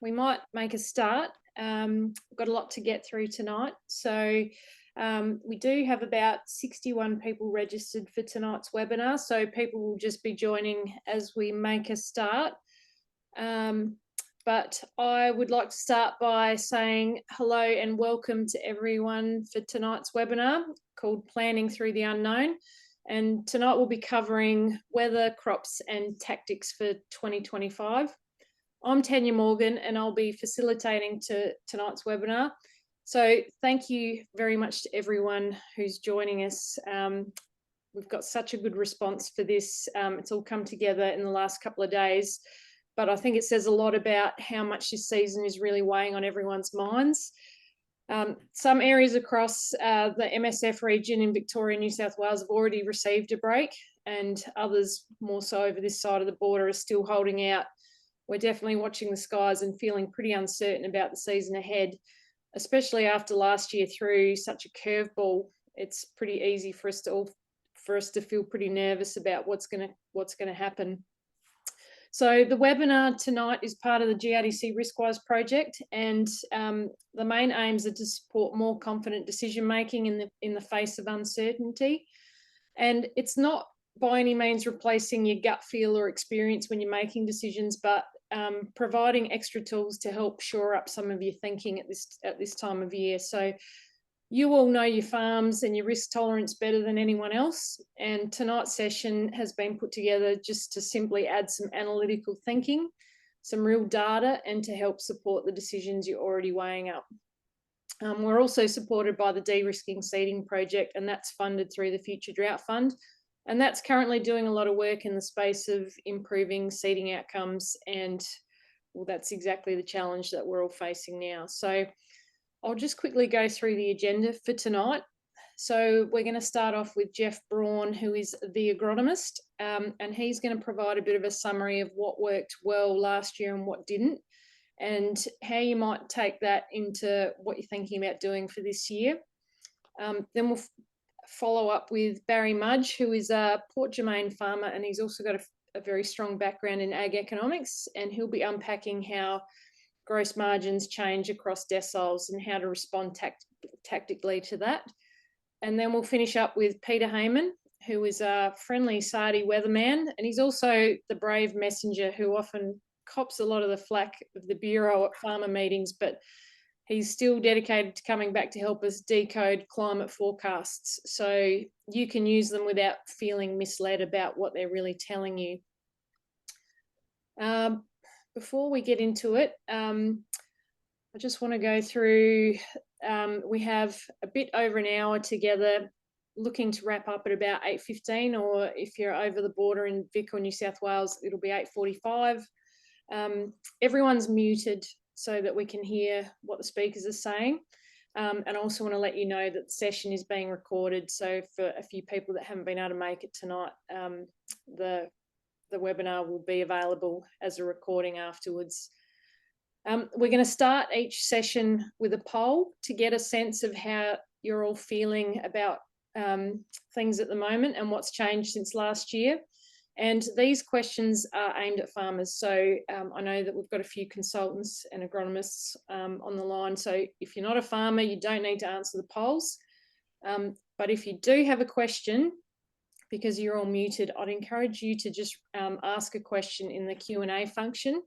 we might make a start. We've got a lot to get through tonight. So we do have about 61 people registered for tonight's webinar. So people will just be joining as we make a start. But I would like to start by saying hello and welcome to everyone for tonight's webinar called Planning Through the Unknown. And tonight we'll be covering weather, crops and tactics for 2025. I'm Tanya Morgan and I'll be facilitating tonight's webinar. So thank you very much to everyone who's joining us. We've got such a good response for this. It's all come together in the last couple of days, but I think it says a lot about how much this season is really weighing on everyone's minds. Some areas across the MSF region in Victoria and New South Wales have already received a break, and others more so over this side of the border are still holding out. We're definitely watching the skies and feeling pretty uncertain about the season ahead, especially after last year threw such a curveball. It's pretty easy for us to feel pretty nervous about what's going to happen. So the webinar tonight is part of the GRDC RiskWi project, and the main aims are to support more confident decision making in the face of uncertainty. And it's not by any means replacing your gut feel or experience when you're making decisions, but providing extra tools to help shore up some of your thinking at this time of year. So you all know your farms and your risk tolerance better than anyone else, and tonight's session has been put together just to simply add some analytical thinking, some real data, and to help support the decisions you're already weighing up. We're also supported by the De-risking Seeding project, and that's funded through the Future Drought Fund, and that's currently doing a lot of work in the space of improving seeding outcomes, and well, that's exactly the challenge that we're all facing now. So I'll just quickly go through the agenda for tonight. So we're going to start off with Jeff Braun, who is the agronomist, and he's going to provide a bit of a summary of what worked well last year and what didn't, and how you might take that into what you're thinking about doing for this year. Then we'll follow up with Barry Mudge, who is a Port Germein farmer, and he's also got a very strong background in ag economics, and he'll be unpacking how gross margins change across deciles and how to respond tactically to that. And then we'll finish up with Peter Hayman, who is a friendly SARDI weatherman, and he's also the brave messenger who often cops a lot of the flack of the Bureau at farmer meetings, but he's still dedicated to coming back to help us decode climate forecasts, so you can use them without feeling misled about what they're really telling you. Before we get into it, I just want to go through, we have a bit over an hour together, looking to wrap up at about 8:15, or if you're over the border in Vic or New South Wales, it'll be 8:45. Everyone's muted so that we can hear what the speakers are saying. And I also want to let you know that the session is being recorded, so for a few people that haven't been able to make it tonight, the webinar will be available as a recording afterwards. We're going to start each session with a poll to get a sense of how you're all feeling about things at the moment and what's changed since last year. And these questions are aimed at farmers. So I know that we've got a few consultants and agronomists on the line. So if you're not a farmer, you don't need to answer the polls. But if you do have a question, because you're all muted, I'd encourage you to just ask a question in the Q&A function,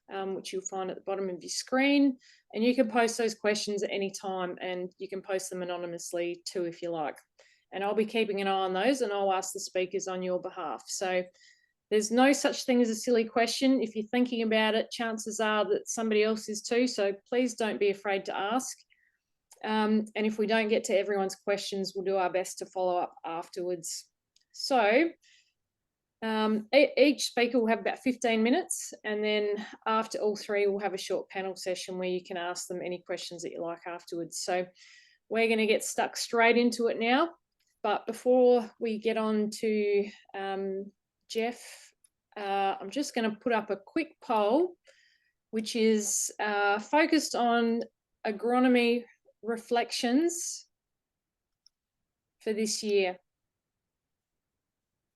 which you'll find at the bottom of your screen. And you can post those questions at any time, and you can post them anonymously too if you like. And I'll be keeping an eye on those, and I'll ask the speakers on your behalf. So there's no such thing as a silly question. If you're thinking about it, chances are that somebody else is too. So please don't be afraid to ask. And if we don't get to everyone's questions, we'll do our best to follow up afterwards. So each speaker will have about 15 minutes, and then after all three, we'll have a short panel session where you can ask them any questions that you like afterwards. So we're going to get stuck straight into it now. But before we get on to Jeff, I'm just going to put up a quick poll, which is focused on agronomy reflections for this year.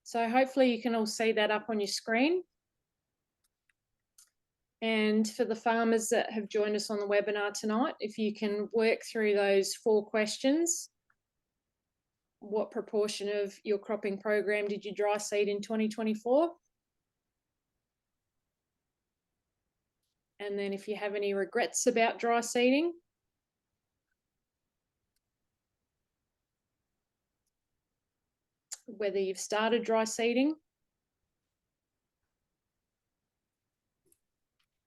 So hopefully you can all see that up on your screen. And for the farmers that have joined us on the webinar tonight, if you can work through those 4 questions. What proportion of your cropping program did you dry seed in 2024? And then if you have any regrets about dry seeding. Whether you've started dry seeding.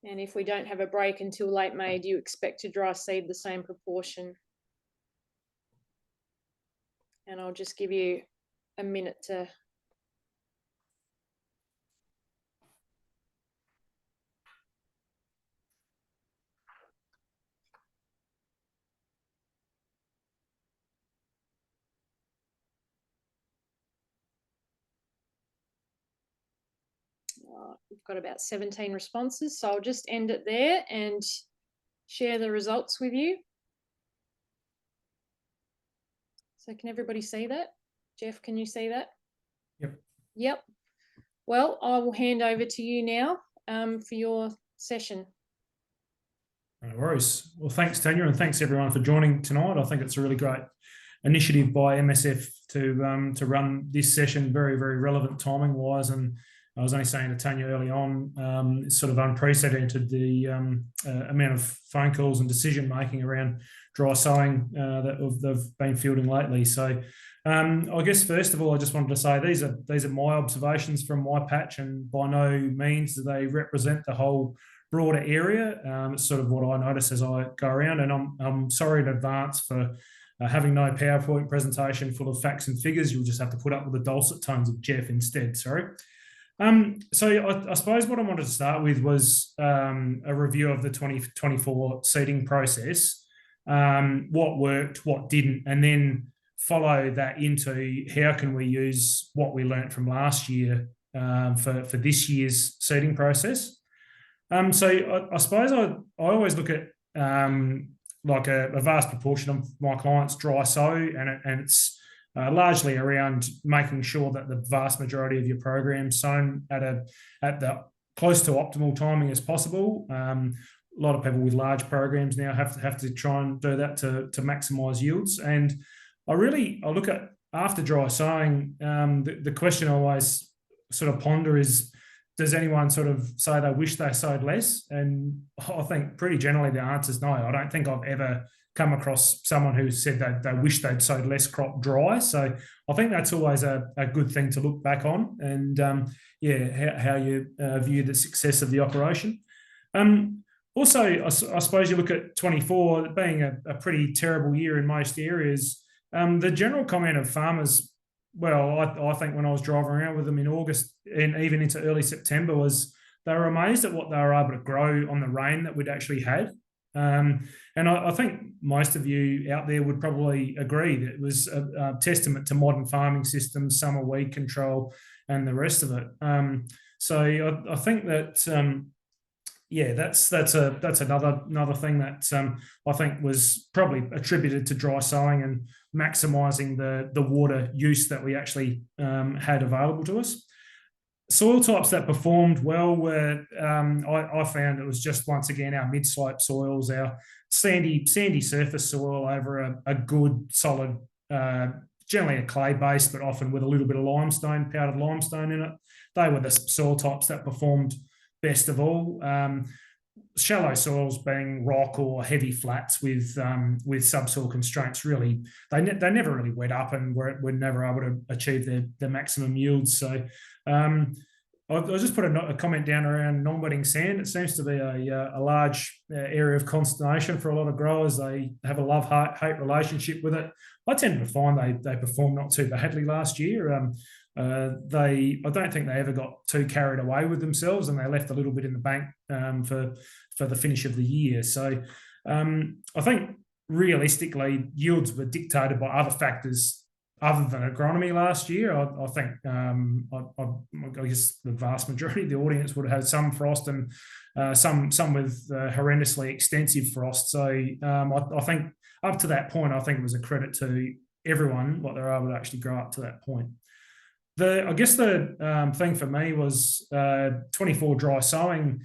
And if we don't have a break until late May, do you expect to dry seed the same proportion? And I'll just give you a minute to we've got about 17 responses, so I'll just end it there and share the results with you. So can everybody see that? Jeff, can you see that? Yep. Yep. Well, I will hand over to you now for your session. No worries. Well, thanks, Tanya, and thanks everyone for joining tonight. I think it's a really great initiative by MSF to run this session, very, very relevant timing-wise. And I was only saying to Tanya early on, it's sort of unprecedented, the amount of phone calls and decision-making around dry sowing that they've been fielding lately. So I guess, first of all, I just wanted to say these are my observations from my patch, and by no means do they represent the whole broader area. It's sort of what I notice as I go around, and I'm sorry in advance for having no PowerPoint presentation full of facts and figures. You'll just have to put up with the dulcet tones of Jeff instead, sorry. So I suppose what I wanted to start with was a review of the 2024 seeding process, what worked, what didn't, and then follow that into how can we use what we learnt from last year for this year's seeding process. So I suppose I always look at like a vast proportion of my clients dry sow, and it's largely around making sure that the vast majority of your program sown at the close to optimal timing as possible. A lot of people with large programs now have to try and do that to maximise yields. And I look at, after dry sowing, the question I always sort of ponder is, does anyone sort of say they wish they sowed less? And I think pretty generally the answer is no. I don't think I've ever come across someone who said that they wish they'd sowed less crop dry. So I think that's always a good thing to look back on, and how you view the success of the operation. Also, I suppose you look at 24 being a pretty terrible year in most areas. The general comment of farmers, well, I think when I was driving around with them in August and even into early September, was they were amazed at what they were able to grow on the rain that we'd actually had. And I think most of you out there would probably agree that it was a testament to modern farming systems, summer weed control, and the rest of it. So I think that that's another thing that I think was probably attributed to dry sowing and maximising the water use that we actually had available to us. Soil types that performed well were, I found it was just once again our mid-slope soils, our sandy surface soil over a good solid, generally a clay base, but often with a little bit of limestone, powdered limestone in it. They were the soil types that performed best of all. Shallow soils being rock or heavy flats with subsoil constraints, really they never really wet up and were never able to achieve their maximum yields. So I'll just put a comment down around non-wetting sand. It seems to be a large area of consternation for a lot of growers. They have a love-hate relationship with it. I tend to find they performed not too badly last year. I don't think they ever got too carried away with themselves, and they left a little bit in the bank for the finish of the year. So I think realistically, yields were dictated by other factors other than agronomy last year. I think I guess the vast majority of the audience would have had some frost and some with horrendously extensive frost. So I think up to that point, I think it was a credit to everyone what they were able to actually grow up to that point. I guess the thing for me was 24 dry sowing.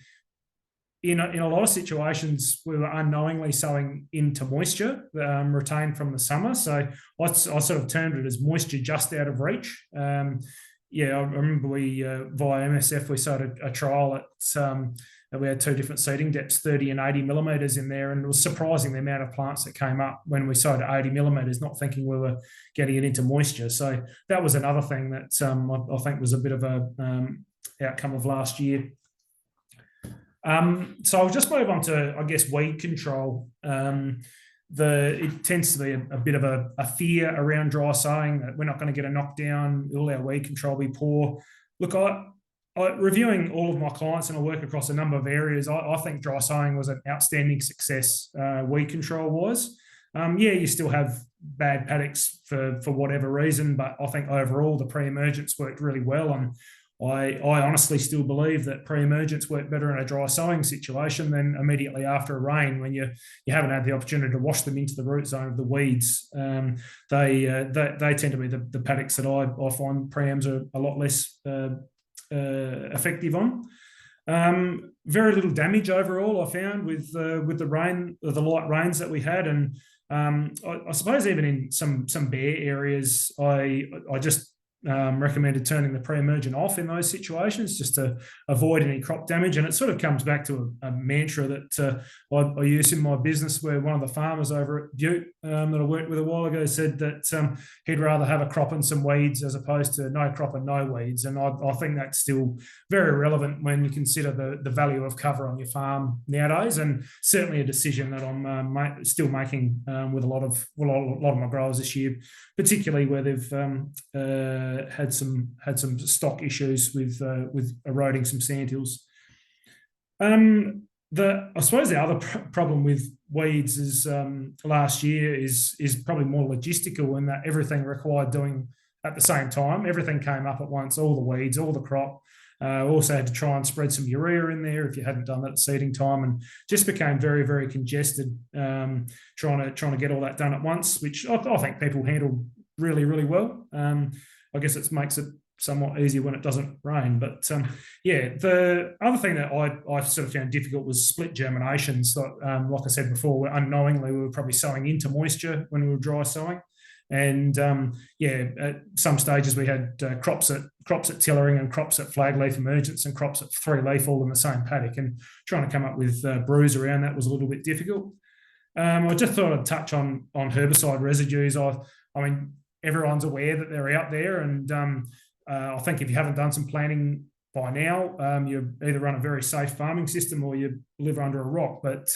in a lot of situations, we were unknowingly sowing into moisture retained from the summer. So I sort of termed it as moisture just out of reach. Yeah, I remember we, via MSF, we sowed a trial at, we had 2 different seeding depths, 30 and 80 millimetres in there, and it was surprising the amount of plants that came up when we sowed at 80 millimetres, not thinking we were getting it into moisture. So that was another thing that I think was a bit of a outcome of last year. So I'll just move on to, I guess, weed control. It tends to be a bit of a fear around dry sowing that we're not going to get a knockdown, will our weed control be poor? Look, reviewing all of my clients, and I work across a number of areas, I think dry sowing was an outstanding success weed control was. Yeah, you still have bad paddocks for whatever reason, but I think overall the pre-emergence worked really well, and I honestly still believe that pre-emergence worked better in a dry sowing situation than immediately after a rain when you haven't had the opportunity to wash them into the root zone of the weeds. They tend to be the paddocks that I find preems are a lot less effective on. Very little damage overall I found with the rain, the light rains that we had, and I suppose even in some bare areas, I just recommended turning the pre-emergent off in those situations just to avoid any crop damage. And it sort of comes back to a mantra that I use in my business, where one of the farmers over at Butte that I worked with a while ago said that he'd rather have a crop and some weeds as opposed to no crop and no weeds. And I think that's still very relevant when you consider the value of cover on your farm nowadays, and certainly a decision that I'm still making with a lot of my growers this year, particularly where they've had some stock issues with eroding some sandhills. I suppose the other problem with weeds is last year is probably more logistical, in that everything required doing at the same time. Everything came up at once, all the weeds, all the crop. Also had to try and spread some urea in there if you hadn't done that at seeding time, and just became very, very congested trying to get all that done at once, which I think people handled really, really well. I guess it makes it somewhat easier when it doesn't rain. But yeah, the other thing that I sort of found difficult was split germination. So like I said before, unknowingly we were probably sowing into moisture when we were dry sowing. And yeah, at some stages we had crops at tillering and crops at flag leaf emergence and crops at 3 leaf all in the same paddock, and trying to come up with brews around that was a little bit difficult. I just thought I'd touch on herbicide residues. I mean, everyone's aware that they're out there, and I think if you haven't done some planning by now, you either run a very safe farming system or you live under a rock. But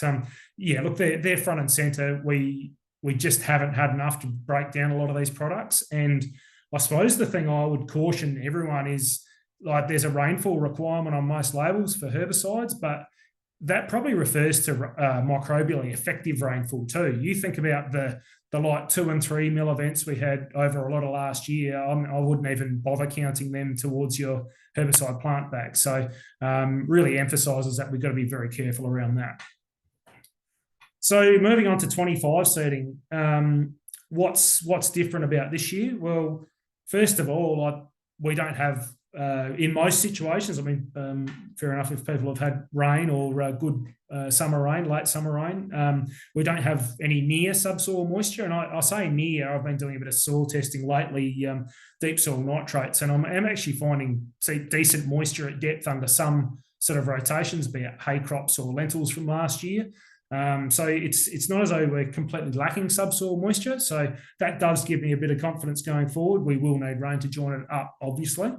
yeah, look, they're front and centre. We just haven't had enough to break down a lot of these products. And I suppose the thing I would caution everyone is, like, there's a rainfall requirement on most labels for herbicides, but that probably refers to microbially effective rainfall too. You think about the like 2 and 3 mil events we had over a lot of last year. I wouldn't even bother counting them towards your herbicide plant back. So really emphasises that we've got to be very careful around that. So moving on to 25 seeding, what's different about this year? Well, first of all, we don't have, in most situations, I mean, fair enough if people have had rain or good summer rain, late summer rain, we don't have any near subsoil moisture. And I say near, I've been doing a bit of soil testing lately, deep soil nitrates, and I'm actually finding decent moisture at depth under some sort of rotations, be it hay crops or lentils from last year. So it's not as though we're completely lacking subsoil moisture. So that does give me a bit of confidence going forward. We will need rain to join it up, obviously.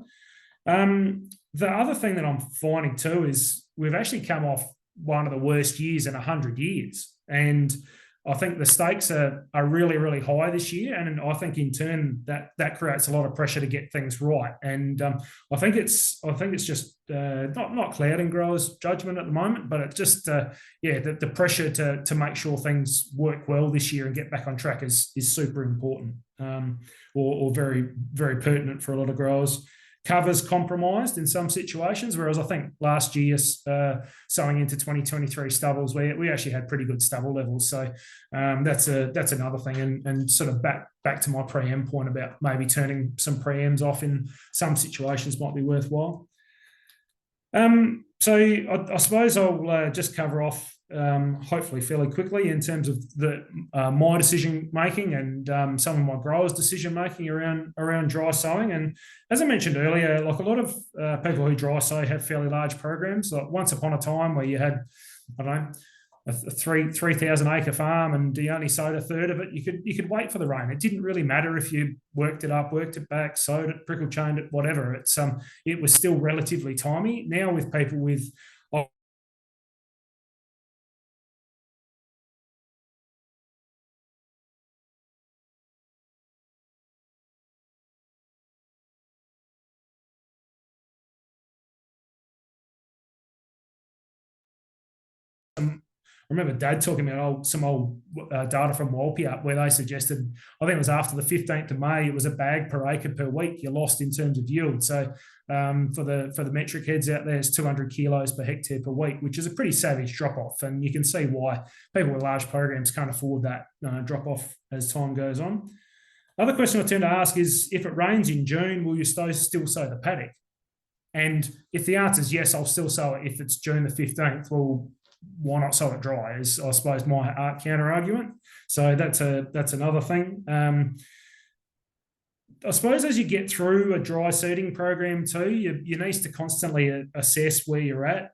The other thing that I'm finding too is we've actually come off one of the worst years in 100 years. And I think the stakes are really, really high this year. And I think in turn that creates a lot of pressure to get things right. And I think it's just not clouding growers' judgment at the moment, but it's just the pressure to make sure things work well this year and get back on track is super important, or very, very pertinent for a lot of growers. Covers compromised in some situations, whereas I think last year, sowing into 2023 stubbles, we actually had pretty good stubble levels. So that's another thing, and sort of back to my pre-em point about maybe turning some pre-ems off in some situations might be worthwhile. So I suppose I'll just cover off, hopefully fairly quickly, in terms of my decision making and some of my growers' decision making around dry sowing. And as I mentioned earlier, like a lot of people who dry sow have fairly large programs. Like once upon a time, where you had, I don't know, a 3,000 acre farm and you only sowed a third of it, you could wait for the rain. It didn't really matter if you worked it up, worked it back, sowed it, prickle chained it, whatever. It was still relatively timey. Now with people with I remember Dad talking about some old data from Walpia where they suggested, I think it was after the 15th of May, it was a bag per acre per week you lost in terms of yield. So for the metric heads out there, it's 200 kilos per hectare per week, which is a pretty savage drop off. And you can see why people with large programs can't afford that drop off as time goes on. Another question I tend to ask is, if it rains in June, will you still sow the paddock? And if the answer is yes, I'll still sow it if it's June the 15th. Well, why not sow it dry, is I suppose my counter argument. So that's another thing. I suppose as you get through a dry seeding program too, you need to constantly assess where you're at.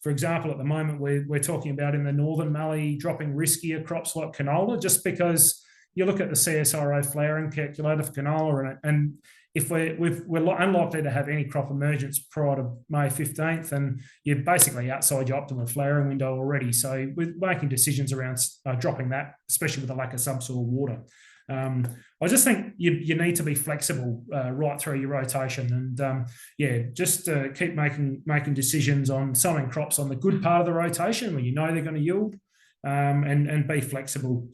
For example, at the moment we're talking about in the Northern Mallee dropping riskier crops like canola, just because you look at the CSIRO flowering calculator for canola, and if we're unlikely to have any crop emergence prior to May 15th, and you're basically outside your optimal flowering window already. So we're making decisions around dropping that, especially with the lack of subsoil water. I just think you need to be flexible right through your rotation, and just keep making decisions on sowing crops on the good part of the rotation when you know they're going to yield, and be flexible.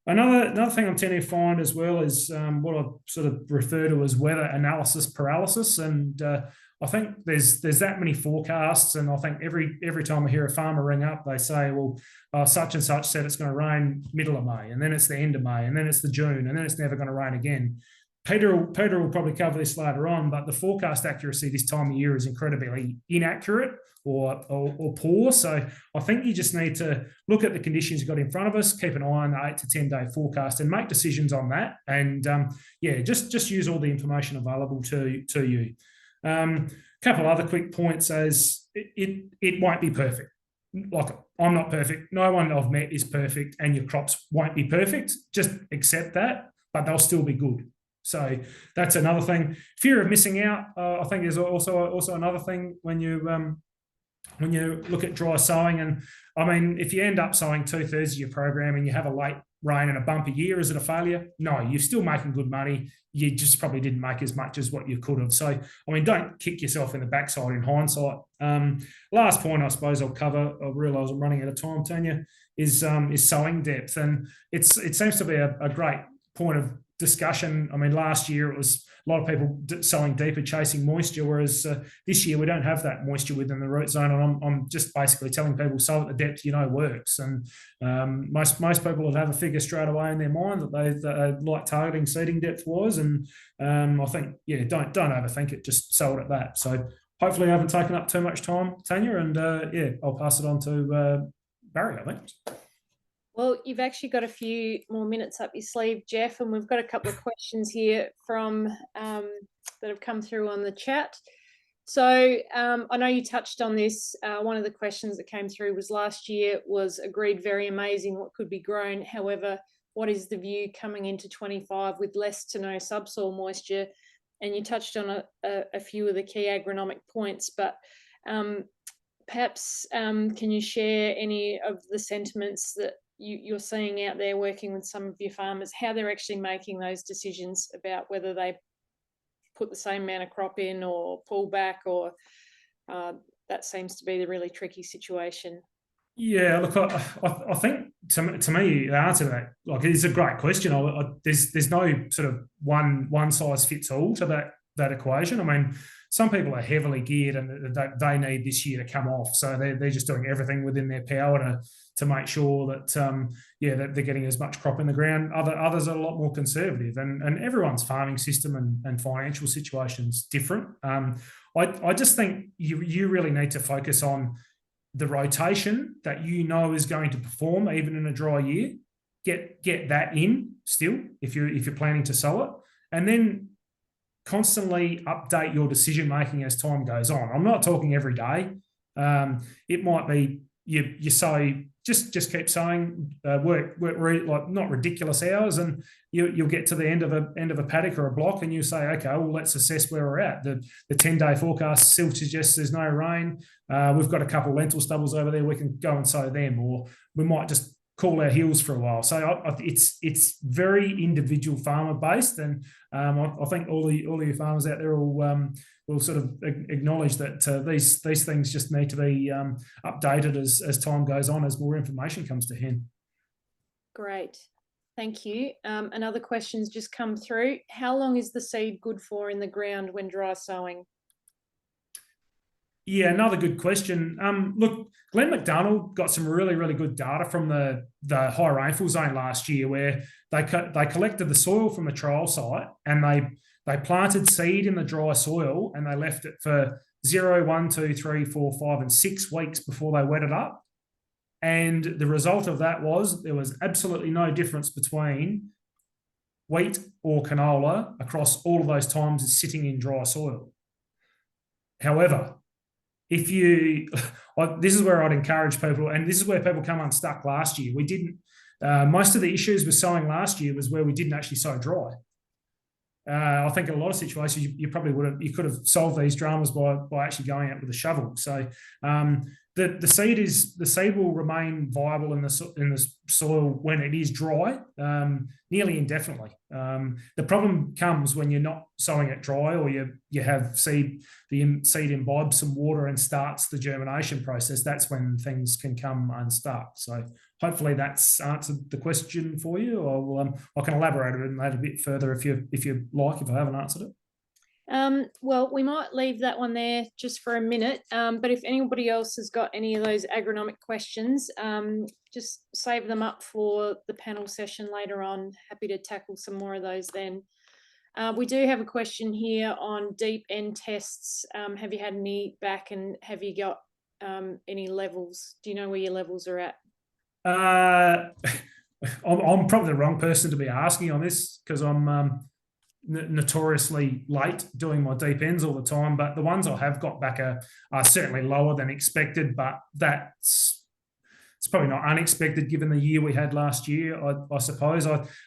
Another thing I'm tending to find as well is what I sort of refer to as weather analysis paralysis, and I think there's that many forecasts, and I think every time I hear a farmer ring up, they say, well, such and such said it's going to rain middle of May, and then it's the end of May, and then it's the June, and then it's never going to rain again. Peter will probably cover this later on, but the forecast accuracy this time of year is incredibly inaccurate or poor. So I think you just need to look at the conditions you've got in front of us, keep an eye on the 8 to 10 day forecast, and make decisions on that. And just use all the information available to you. Couple other quick points, as it won't be perfect. Like, I'm not perfect. No one I've met is perfect, and your crops won't be perfect. Just accept that, but they'll still be good. So that's another thing. Fear of missing out, I think, is also another thing when you look at dry sowing. And I mean, if you end up sowing 2/3 of your program and you have a late rain and a bumper year, is it a failure? No, you're still making good money. You just probably didn't make as much as what you could have. So, I mean, don't kick yourself in the backside in hindsight. Last point I suppose I'll cover, I realise I'm running out of time, Tanya, is sowing depth. And it seems to be a great point of discussion. I mean, last year it was a lot of people sowing deeper, chasing moisture, whereas this year we don't have that moisture within the root zone. And I'm just basically telling people sow at the depth works. And most people will have a figure straight away in their mind that they like targeting seeding depth wise. And I think, don't overthink it, just sow it at that. So hopefully I haven't taken up too much time, Tanya, and I'll pass it on to Barry, I think. Well, you've actually got a few more minutes up your sleeve, Jeff, and we've got a couple of questions here from that have come through on the chat. So I know you touched on this. One of the questions that came through was last year was agreed very amazing what could be grown. However, what is the view coming into 25 with less to no subsoil moisture? And you touched on a few of the key agronomic points, but perhaps can you share any of the sentiments that you're seeing out there working with some of your farmers, how they're actually making those decisions about whether they put the same amount of crop in or pull back, or that seems to be the really tricky situation? Yeah, look, I think to me the answer to that, it's a great question. There's no sort of one size fits all to that equation. I mean, some people are heavily geared and they need this year to come off, so they're just doing everything within their power to make sure that that they're getting as much crop in the ground. Others are a lot more conservative, and everyone's farming system and financial situation is different. I just think you really need to focus on the rotation that you know is going to perform even in a dry year. Get that in still if you're planning to sow it, and then constantly update your decision making as time goes on. I'm not talking every day. It might be you sow, just keep sowing, work like not ridiculous hours, and you'll get to the end of a paddock or a block, and you say, okay, well, let's assess where we're at. The 10-day forecast still suggests there's no rain. We've got a couple of lentil stubbles over there. We can go and sow them, or we might just cool our heels for a while. So it's very individual farmer based, and I think all your farmers out there will sort of acknowledge that these things just need to be updated as time goes on, as more information comes to hand. Great, thank you. Another question's just come through. How long is the seed good for in the ground when dry sowing? Yeah, another good question. Look, Glenn McDonald got some really, really good data from the high rainfall zone last year, where they collected the soil from the trial site and they planted seed in the dry soil, and they left it for 0, 1, 2, 3, 4, 5, and 6 weeks before they wet it up. And the result of that was there was absolutely no difference between wheat or canola across all of those times sitting in dry soil. However, this is where I'd encourage people, and this is where people come unstuck last year. We didn't, most of the issues with sowing last year was where we didn't actually sow dry. I think in a lot of situations you could have solved these dramas by actually going out with a shovel. So the seed will remain viable in the soil when it is dry, nearly indefinitely. The problem comes when you're not sowing it dry, or you have the seed imbibes some water and starts the germination process. That's when things can come unstuck. So hopefully that's answered the question for you, or I can elaborate on that a bit further if you like, if I haven't answered it. Well, we might leave that one there just for a minute, but if anybody else has got any of those agronomic questions, just save them up for the panel session later on. Happy to tackle some more of those then. We do have a question here on deep end tests. Have you had any back, and have you got any levels? Do you know where your levels are at? I'm probably the wrong person to be asking on this, because I'm notoriously late doing my deep ends all the time, but the ones I have got back are certainly lower than expected, but it's probably not unexpected given the year we had last year, I suppose.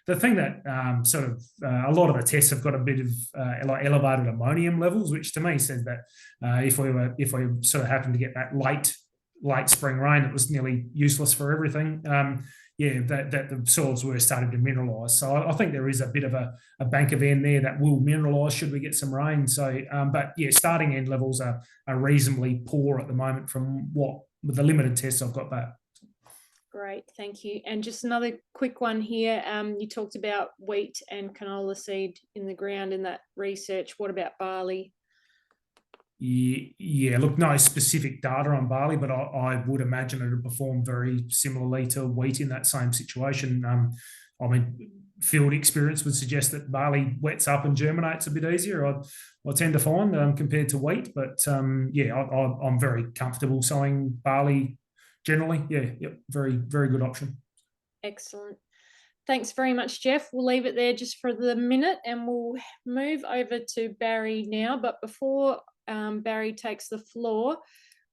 The thing that a lot of the tests have got a bit of like elevated ammonium levels, which to me says that if we sort of happened to get that late spring rain, it was nearly useless for everything. That the soils were starting to mineralise. So I think there is a bit of a bank of N there that will mineralise should we get some rain. So, but yeah, starting end levels are reasonably poor at the moment with the limited tests I've got back. Great, thank you. And just another quick one here. You talked about wheat and canola seed in the ground in that research. What about barley? Yeah, look, no specific data on barley, but I would imagine it would perform very similarly to wheat in that same situation. I mean, field experience would suggest that barley wets up and germinates a bit easier, I tend to find, compared to wheat. But I'm very comfortable sowing barley generally. Yeah, very, very good option. Excellent. Thanks very much, Jeff. We'll leave it there just for the minute, and we'll move over to Barry now. But before Barry takes the floor,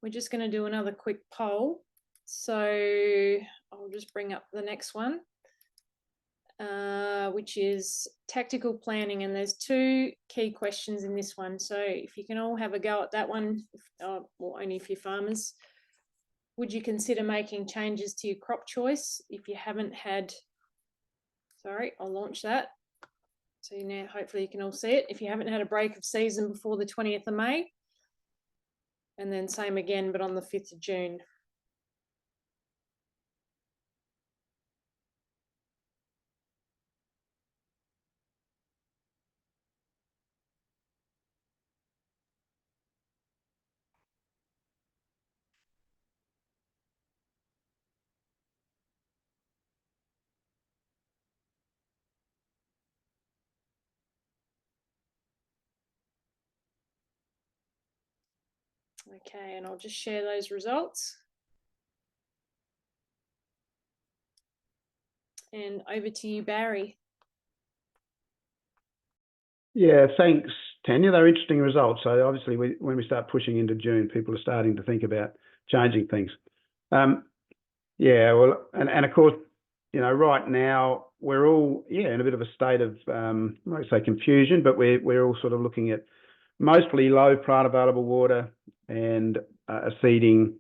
we're just going to do another quick poll. So I'll just bring up the next one, which is tactical planning. And there's 2 key questions in this one. So if you can all have a go at that one, well, only if you're farmers. Would you consider making changes to your crop choice if you haven't had, sorry, I'll launch that. So now hopefully you can all see it. If you haven't had a break of season before the 20th of May, and then same again, but on the 5th of June. Okay, and I'll just share those results. And over to you, Barry. Yeah, thanks, Tanya. They're interesting results. So obviously, when we start pushing into June, people are starting to think about changing things. Yeah, well, and of course, you know, right now we're all in a bit of a state of I won't say confusion, but we're all sort of looking at mostly low plant available water and a seeding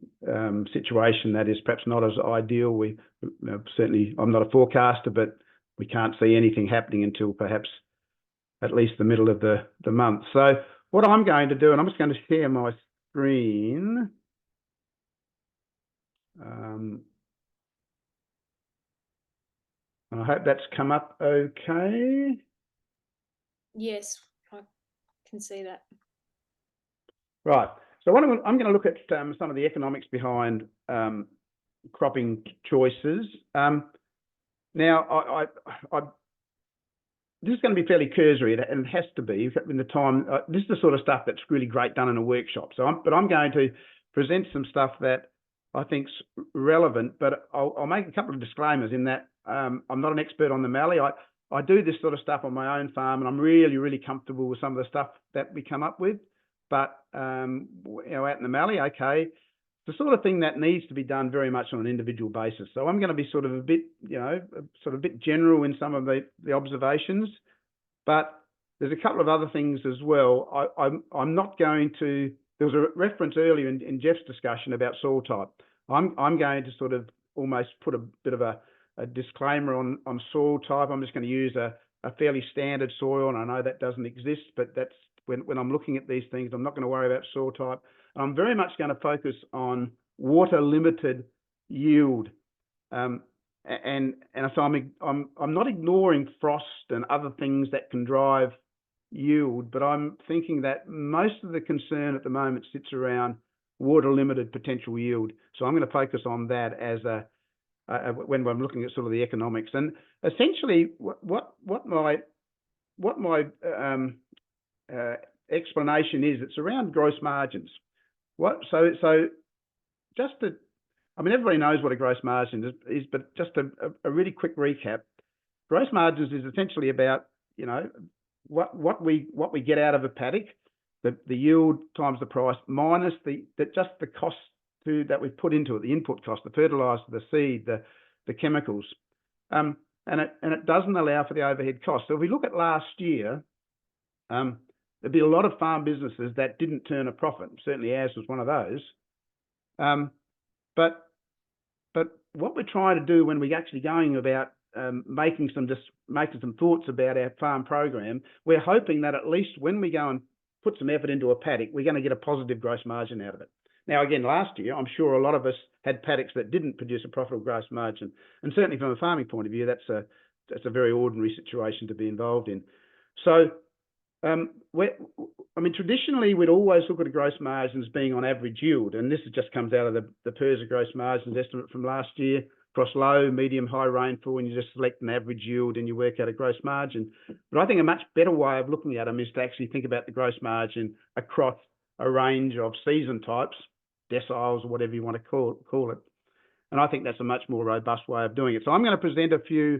situation that is perhaps not as ideal. We certainly, I'm not a forecaster, but we can't see anything happening until perhaps at least the middle of the month. So what I'm going to do, and I'm just going to share my screen. I hope that's come up okay. Yes, I can see that. Right. So I'm going to look at some of the economics behind cropping choices. Now, this is going to be fairly cursory, and it has to be in the time. This is the sort of stuff that's really great done in a workshop. But I'm going to present some stuff that I think's relevant. But I'll make a couple of disclaimers in that I'm not an expert on the mallee. I do this sort of stuff on my own farm, and I'm really, really comfortable with some of the stuff that we come up with. But you know, out in the mallee, okay, the sort of thing that needs to be done very much on an individual basis. So I'm going to be sort of a bit, you know, sort of a bit general in some of the observations, but there's a couple of other things as well. I'm not going to. There was a reference earlier in Jeff's discussion about soil type. I'm going to sort of almost put a bit of a disclaimer on soil type. I'm just going to use a fairly standard soil, and I know that doesn't exist, but that's when I'm looking at these things, I'm not going to worry about soil type. I'm very much going to focus on water limited yield, and so I'm not ignoring frost and other things that can drive yield, but I'm thinking that most of the concern at the moment sits around water limited potential yield. So I'm going to focus on that as when I'm looking at sort of the economics, and essentially what my explanation is, it's around gross margins. So just to, I mean, everybody knows what a gross margin is, but just a really quick recap. Gross margins is essentially about, you know, what we get out of a paddock, the yield times the price minus just the cost that we put into it, the input cost, the fertilizer, the seed, the chemicals, and it doesn't allow for the overhead cost. So if we look at last year, there'd be a lot of farm businesses that didn't turn a profit. Certainly ours was one of those. But what we're trying to do when we're actually going about making some thoughts about our farm program, we're hoping that at least when we go and put some effort into a paddock, we're going to get a positive gross margin out of it. Now, again, last year, I'm sure a lot of us had paddocks that didn't produce a profitable gross margin, and certainly from a farming point of view, that's a very ordinary situation to be involved in. So, I mean, traditionally, we'd always look at a gross margin as being on average yield, and this just comes out of the PIRSA gross margins estimate from last year, across low, medium, high rainfall, and you just select an average yield and you work out a gross margin. But I think a much better way of looking at them is to actually think about the gross margin across a range of season types, deciles, or whatever you want to call it. And I think that's a much more robust way of doing it. So I'm going to present a few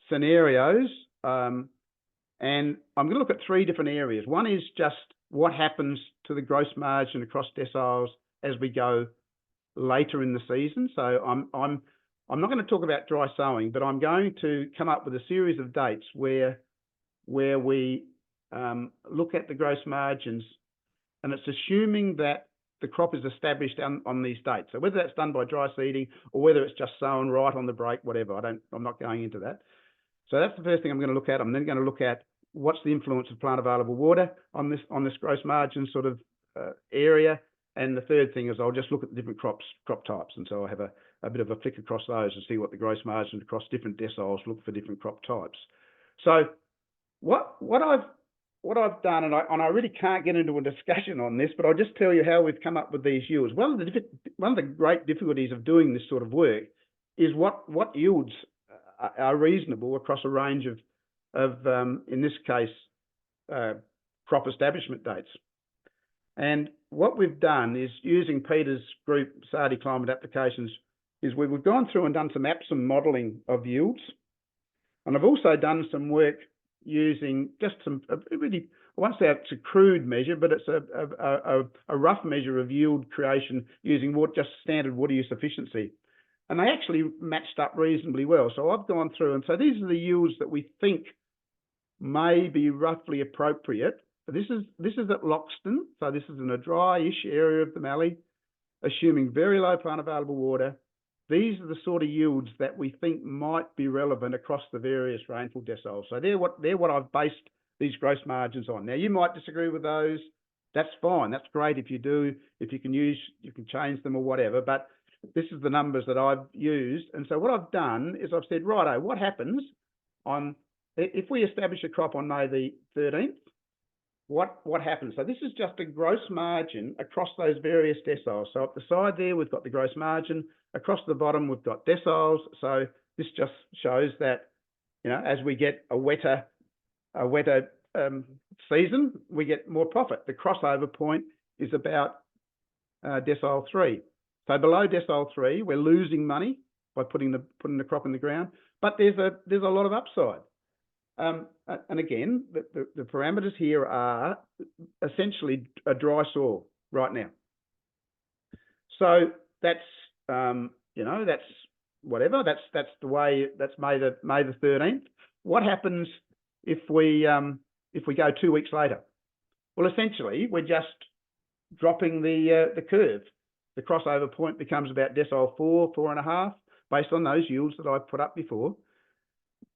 scenarios, and I'm going to look at three different areas. One is just what happens to the gross margin across deciles as we go later in the season. So I'm not going to talk about dry sowing, but I'm going to come up with a series of dates where we look at the gross margins, and it's assuming that the crop is established on these dates. So whether that's done by dry seeding or whether it's just sown right on the break, whatever, I'm not going into that. So that's the first thing I'm going to look at. I'm then going to look at what's the influence of plant available water on this gross margin sort of area. And the third thing is I'll just look at the different crop types. And so I have a bit of a flick across those and see what the gross margins across different deciles look for different crop types. So what I've done, and I really can't get into a discussion on this, but I'll just tell you how we've come up with these yields. One of the great difficulties of doing this sort of work is what yields are reasonable across a range of in this case, crop establishment dates. And what we've done is, using Peter's group, SARDI Climate Applications, is we've gone through and done some APSIM modelling of yields. And I've also done some work using just some really, I won't say it's a crude measure, but it's a rough measure of yield creation using just standard water use efficiency. And they actually matched up reasonably well. So I've gone through, and so these are the yields that we think may be roughly appropriate. This is at Loxton, so this is in a dry-ish area of the Mallee, assuming very low plant available water. These are the sort of yields that we think might be relevant across the various rainfall deciles. So they're what I've based these gross margins on. Now, you might disagree with those. That's fine. That's great if you do. If you can change them or whatever. But this is the numbers that I've used. And so what I've done is I've said, righto, what happens if we establish a crop on May the 13th? What happens? So this is just a gross margin across those various deciles. So up the side there, we've got the gross margin. Across the bottom, we've got deciles. So this just shows that, as we get a wetter season, we get more profit. The crossover point is about decile 3. So below decile 3, we're losing money by putting the crop in the ground, but there's a lot of upside. And again, the parameters here are essentially a dry soil right now. So that's that's whatever. That's the way. That's May the 13th. What happens if we go 2 weeks later? Well, essentially, we're just dropping the curve. The crossover point becomes about decile 4, 4.5, based on those yields that I put up before.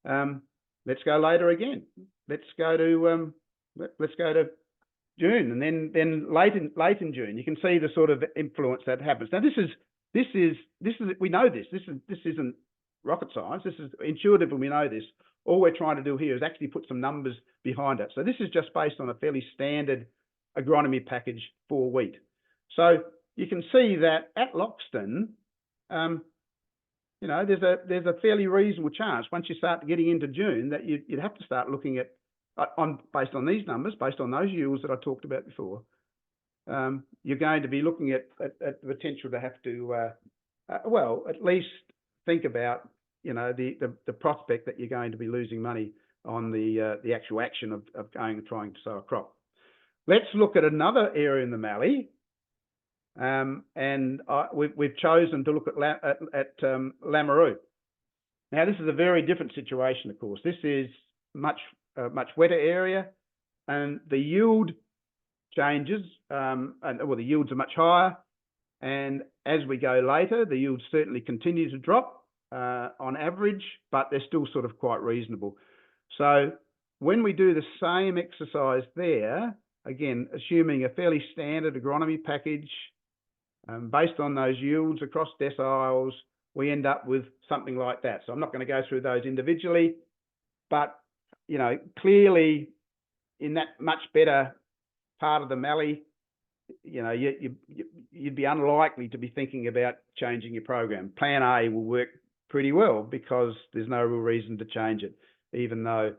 Let's go later again. Let's go to June, and then late in June, you can see the sort of influence that happens. Now, this is we know this. This isn't rocket science. This is intuitive, and we know this. All we're trying to do here is actually put some numbers behind it. So this is just based on a fairly standard agronomy package for wheat. So you can see that at Loxton, there's a fairly reasonable chance once you start getting into June that you'd have to start looking at, based on these numbers, based on those yields that I talked about before, you're going to be looking at the potential to have to, at least think about, the prospect that you're going to be losing money on the actual action of going and trying to sow a crop. Let's look at another area in the Mallee. We've chosen to look at Lameroo. Now, this is a very different situation, of course. This is much wetter area, and the yield changes, the yields are much higher. And as we go later, the yields certainly continue to drop on average, but they're still sort of quite reasonable. So when we do the same exercise there, again, assuming a fairly standard agronomy package, based on those yields across deciles, we end up with something like that. So I'm not going to go through those individually, but clearly in that much better part of the Mallee, you'd be unlikely to be thinking about changing your program. Plan A will work pretty well because there's no real reason to change it, even though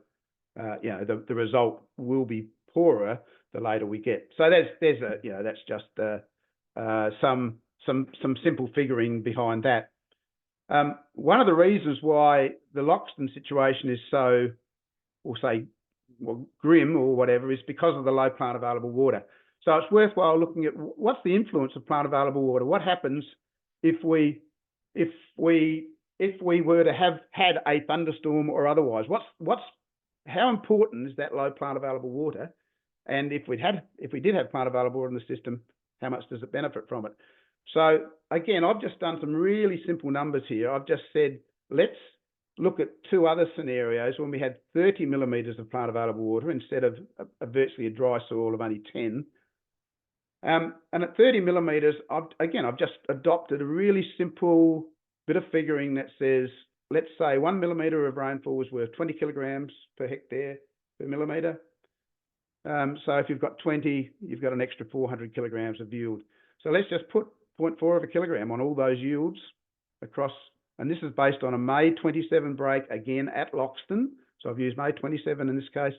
the result will be poorer the later we get. So that's just some simple figuring behind that. One of the reasons why the Loxton situation is so, we'll say, grim or whatever, is because of the low plant available water. So it's worthwhile looking at what's the influence of plant available water. What happens if we were to have had a thunderstorm or otherwise? How important is that low plant available water? And if we did have plant available water in the system, how much does it benefit from it? So again, I've just done some really simple numbers here. I've just said, let's look at two other scenarios when we had 30 millimetres of plant available water instead of virtually a dry soil of only 10. And at 30 millimetres, I've just adopted a really simple bit of figuring that says, let's say 1 millimetre of rainfall is worth 20 kilograms per hectare per millimetre. So if you've got 20, you've got an extra 400 kilograms of yield. So let's just put 0.4 of a kilogram on all those yields across, and this is based on a May 27 break, again at Loxton. So I've used May 27 in this case.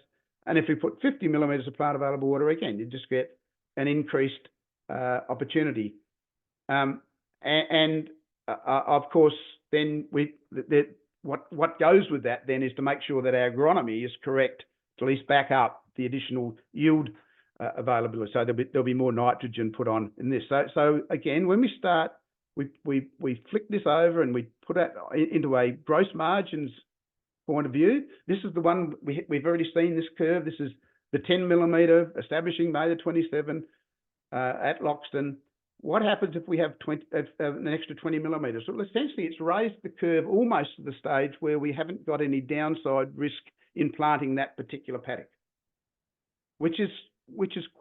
And if we put 50 millimetres of plant available water, again, you just get an increased opportunity. Of course, then what goes with that then is to make sure that our agronomy is correct to at least back up the additional yield availability. So there'll be more nitrogen put on in this. So again, when we start, we flick this over and we put it into a gross margins point of view. This is the one we've already seen this curve. This is the 10 millimetre establishing May the 27 at Loxton. What happens if we have an extra 20 millimetres? Well, essentially, it's raised the curve almost to the stage where we haven't got any downside risk in planting that particular paddock, which is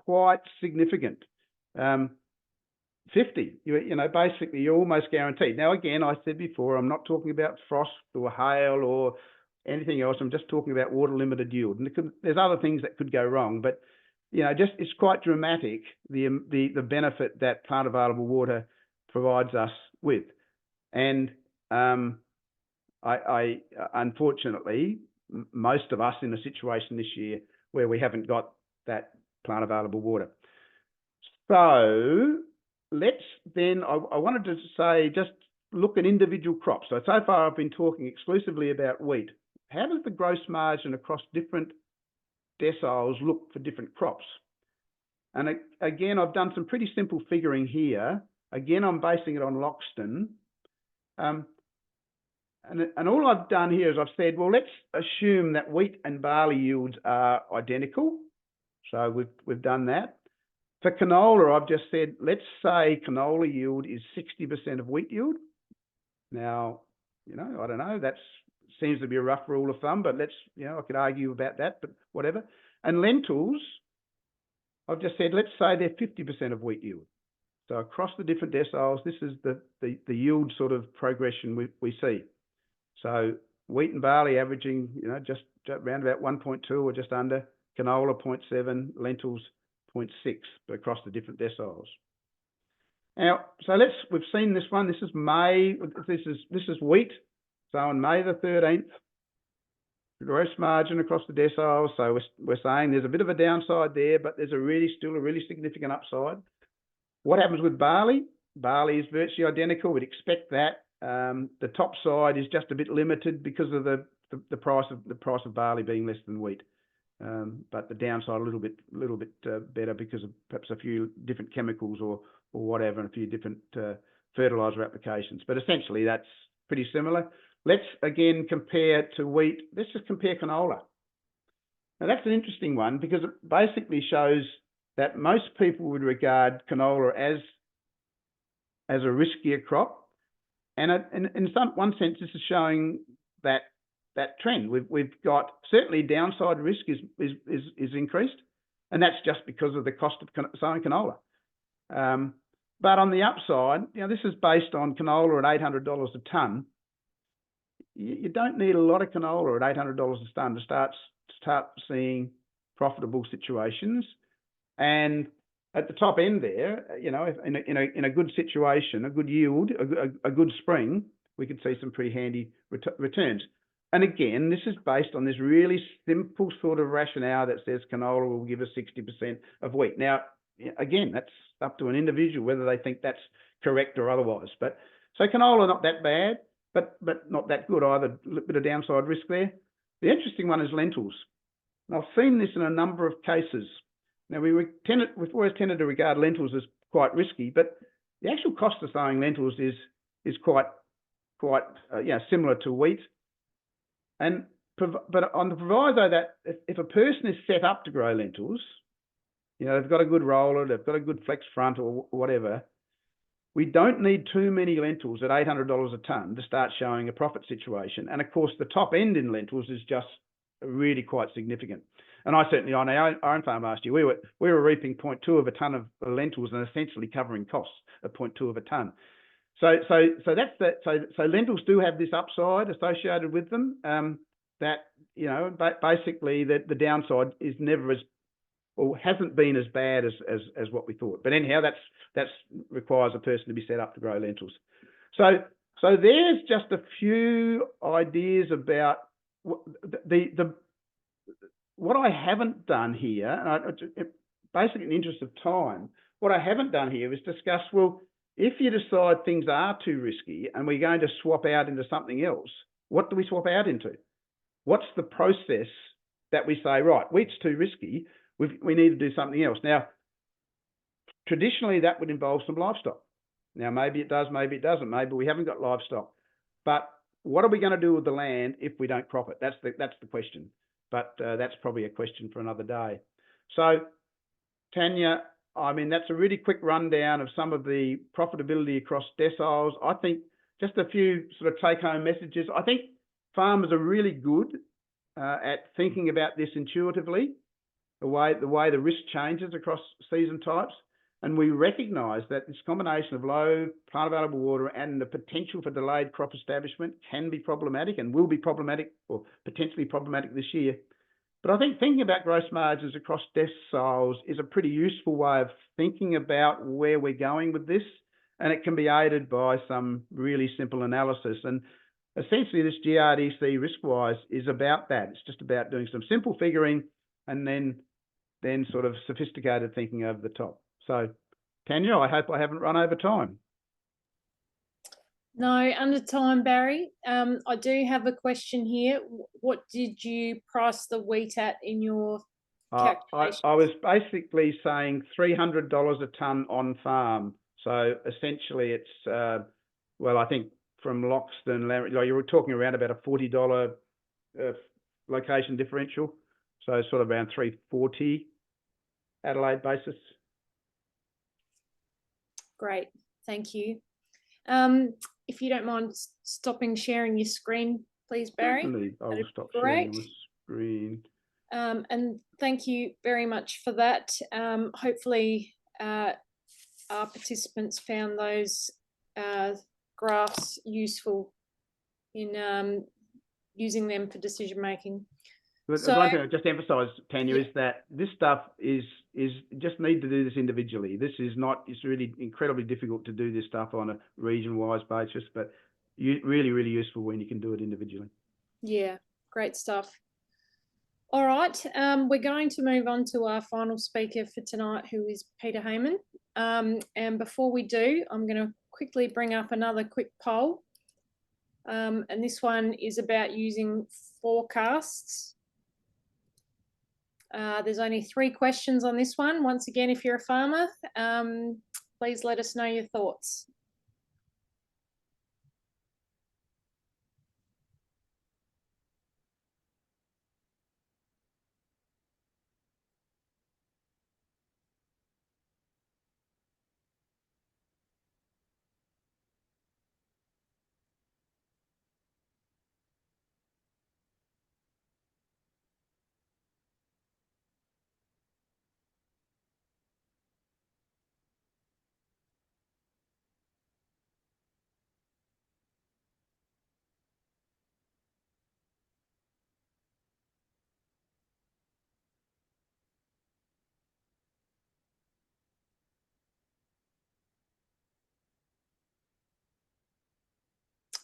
quite significant. 50, you know, basically you're almost guaranteed. Now, again, I said before, I'm not talking about frost or hail or anything else. I'm just talking about water limited yield. And there's other things that could go wrong, but you know, just it's quite dramatic the benefit that plant available water provides us with. And I unfortunately, most of us in a situation this year where we haven't got that plant available water. So let's then, I wanted to say, just look at individual crops. So far I've been talking exclusively about wheat. How does the gross margin across different deciles look for different crops? And again, I've done some pretty simple figuring here. Again, I'm basing it on Loxton. And all I've done here is I've said, well, let's assume that wheat and barley yields are identical. So we've done that. For canola, I've just said, let's say canola yield is 60% of wheat yield. Now, you know, I don't know, that seems to be a rough rule of thumb, but let's, you know, I could argue about that, but whatever. And lentils, I've just said, let's say they're 50% of wheat yield. So across the different deciles, this is the yield sort of progression we see. So wheat and barley averaging, you know, just around about 1.2 or just under, canola 0.7, lentils 0.6, but across the different deciles. Now, so we've seen this one. This is May. This is wheat. So on May the 13th, gross margin across the deciles. So we're saying there's a bit of a downside there, but there's still a really significant upside. What happens with barley? Barley is virtually identical. We'd expect that. The top side is just a bit limited because of the price of barley being less than wheat. But the downside a little bit better because of perhaps a few different chemicals or whatever, and a few different fertilizer applications. But essentially, that's pretty similar. Let's again compare to wheat. Let's just compare canola. Now that's an interesting one because it basically shows that most people would regard canola as a riskier crop, and in one sense, this is showing that trend. We've got certainly downside risk is increased, and that's just because of the cost of sowing canola. But on the upside, you know, this is based on canola at $800 a tonne. You don't need a lot of canola at $800 a tonne to start seeing profitable situations. And at the top end there, you know, in a good situation, a good yield, a good spring, we could see some pretty handy returns. And again, this is based on this really simple sort of rationale that says canola will give us 60% of wheat. Now, again, that's up to an individual whether they think that's correct or otherwise. But so canola not that bad, but not that good either. A little bit of downside risk there. The interesting one is lentils. And I've seen this in a number of cases. Now we've always tended to regard lentils as quite risky, but the actual cost of sowing lentils is quite similar to wheat. But on the proviso that if a person is set up to grow lentils, you know, they've got a good roller, they've got a good flex front or whatever, we don't need too many lentils at $800 a tonne to start showing a profit situation. And of course, the top end in lentils is just really quite significant. And I certainly, on our own farm last year, we were reaping 0.2 of a tonne of lentils and essentially covering costs of 0.2 of a tonne. So that's that. So lentils do have this upside associated with them. That, you know, basically the downside is never or hasn't been as bad as what we thought. But anyhow, that's requires a person to be set up to grow lentils. So there's just a few ideas about what I haven't done here. And basically, in the interest of time, what I haven't done here is discuss, well, if you decide things are too risky and we're going to swap out into something else, what do we swap out into? What's the process that we say, right, wheat's too risky, we need to do something else? Now, traditionally, that would involve some livestock. Now, maybe it does, maybe it doesn't. Maybe we haven't got livestock. But what are we going to do with the land if we don't crop it? That's the question. But that's probably a question for another day. So, Tanya, I mean, that's a really quick rundown of some of the profitability across deciles. I think just a few sort of take-home messages. I think farmers are really good at thinking about this intuitively, the way the risk changes across season types. And we recognise that this combination of low plant available water and the potential for delayed crop establishment can be problematic and will be problematic or potentially problematic this year. But I think thinking about gross margins across deciles is a pretty useful way of thinking about where we're going with this. And it can be aided by some really simple analysis. And essentially, this GRDC RiskWi is about that. It's just about doing some simple figuring and then sort of sophisticated thinking over the top. So, Tanya, I hope I haven't run over time. No, under time, Barry. I do have a question here. What did you price the wheat at in your calculation? I was basically saying $300 a tonne on farm. So essentially, it's well, I think from Loxton, you were talking around about a $40 location differential. So sort of around 340 Adelaide basis. Great, thank you. If you don't mind stopping sharing your screen, please, Barry. Certainly, I will stop sharing my screen. And thank you very much for that. Hopefully, our participants found those graphs useful in using them for decision making. So, one thing I just emphasise, Tanya, is that this stuff is just need to do this individually. This is not. It's really incredibly difficult to do this stuff on a region-wise basis, but really, really useful when you can do it individually. Yeah, great stuff. All right, we're going to move on to our final speaker for tonight, who is Peter Hayman. And before we do, I'm going to quickly bring up another quick poll. And this one is about using forecasts. There's only 3 questions on this one. Once again, if you're a farmer, please let us know your thoughts.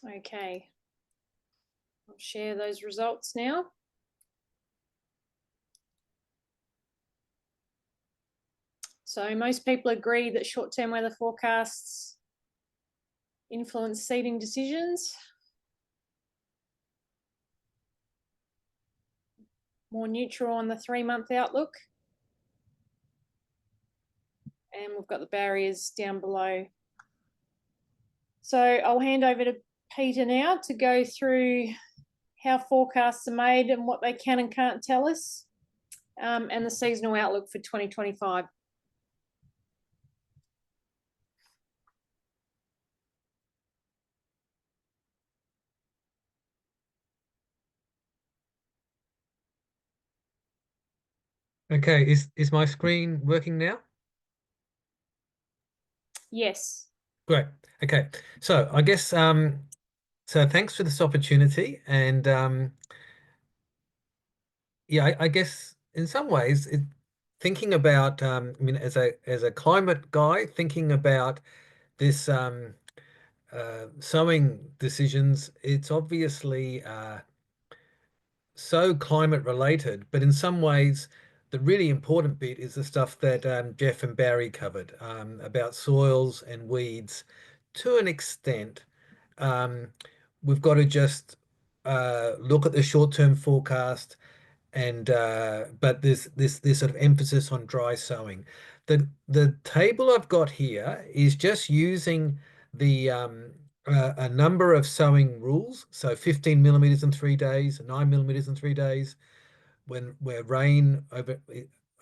Okay, I'll share those results now. So most people agree that short-term weather forecasts influence seeding decisions. More neutral on the 3-month outlook. And we've got the barriers down below. So I'll hand over to Peter now to go through how forecasts are made and what they can and can't tell us, and the seasonal outlook for 2025. Okay, is my screen working now? Yes. Great. Okay, so I guess so thanks for this opportunity, and yeah, I guess in some ways thinking about I mean, as a climate guy, thinking about this sowing decisions, it's obviously so climate related, but in some ways the really important bit is the stuff that Jeff and Barry covered about soils and weeds. To an extent, we've got to just look at the short-term forecast, and but there's this sort of emphasis on dry sowing. The table I've got here is just using the a number of sowing rules. So 15 millimeters in 3 days, 9 millimeters in 3 days, where rain over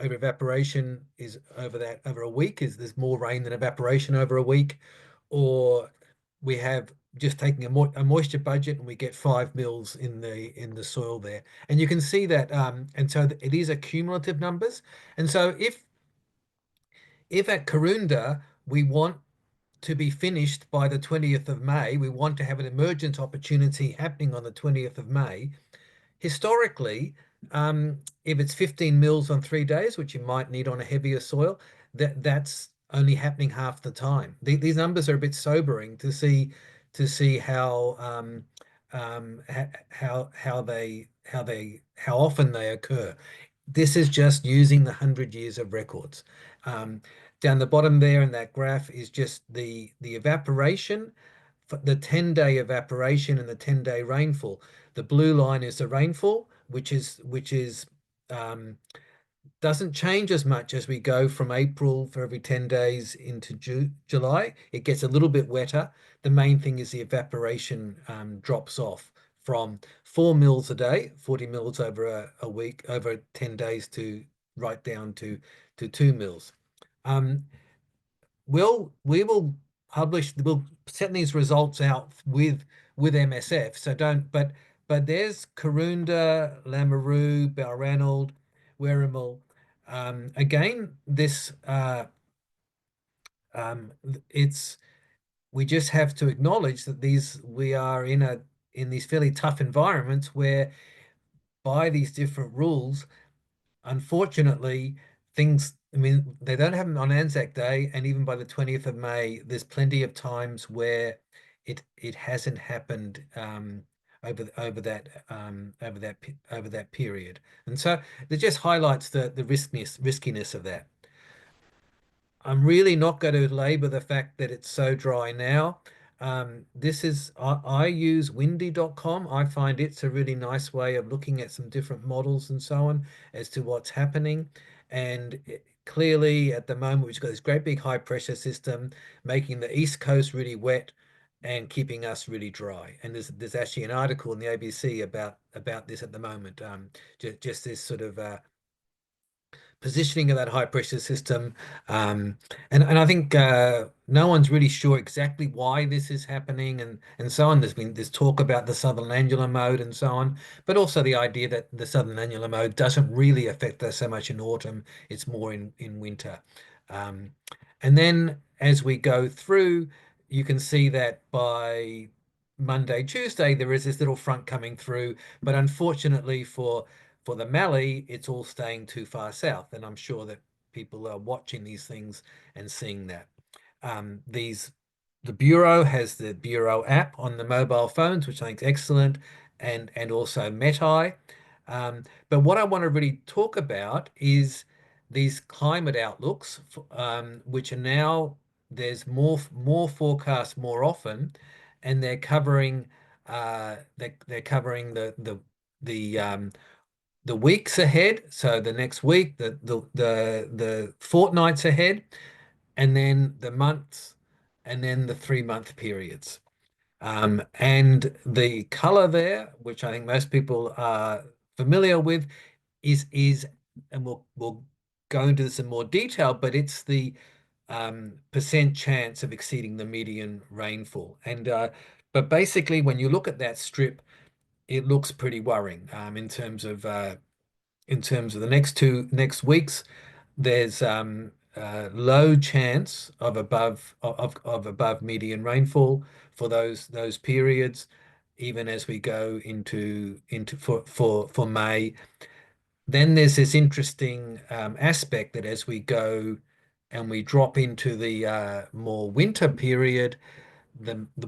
evaporation is over a week, is there's more rain than evaporation over a week, or we have just taking a moisture budget and we get 5 mils in the soil there, and you can see that and so it is a cumulative numbers. And so if at Karoonda we want to be finished by the 20th of May, we want to have an emergent opportunity happening on the 20th of May. Historically, if it's 15 mils on 3 days, which you might need on a heavier soil, that's only happening half the time. These numbers are a bit sobering to see how often they occur. This is just using the 100 years of records. Down the bottom there in that graph is just the evaporation, the 10-day evaporation and the 10-day rainfall. The blue line is the rainfall, which doesn't change as much as we go from April for every 10 days into July. It gets a little bit wetter. The main thing is the evaporation drops off from 4 mils a day, 40 mils over a week, over 10 days, to right down to 2 mils. We'll send these results out with MSF. So but there's Karoonda, Lameroo, Balranald, Werribee. Again, this we just have to acknowledge that we are in these fairly tough environments where, by these different rules, unfortunately, I mean, they don't have them on Anzac Day, and even by the 20th of May, there's plenty of times where it hasn't happened over that period, and so it just highlights the riskiness of that. I'm really not going to labor the fact that it's so dry now. I use windy.com. I find it's a really nice way of looking at some different models and so on as to what's happening. And clearly at the moment, we've got this great big high pressure system making the East Coast really wet and keeping us really dry. And there's actually an article in the ABC about this at the moment. Just this sort of positioning of that high pressure system, and I think no one's really sure exactly why this is happening, and so on. There's been this talk about the southern annular mode and so on, but also the idea that the southern annular mode doesn't really affect us so much in autumn; it's more in winter. And then as we go through, you can see that by Monday, Tuesday, there is this little front coming through, but unfortunately for the Mallee, it's all staying too far south, and I'm sure that people are watching these things and seeing that. The Bureau has the Bureau app on the mobile phones, which I think is excellent, and also METI. But what I want to really talk about is these climate outlooks, which are now, there's more forecasts more often, and they're covering the weeks ahead, so the next week, the fortnights ahead, and then the months, and then the 3-month periods. And the color there, which I think most people are familiar with, is and we'll go into this in more detail, but it's the percent chance of exceeding the median rainfall. And but basically, when you look at that strip, it looks pretty worrying in terms of the next weeks. There's low chance of above median rainfall for those periods, even as we go into for May. Then there's this interesting aspect that as we go and we drop into the more winter period,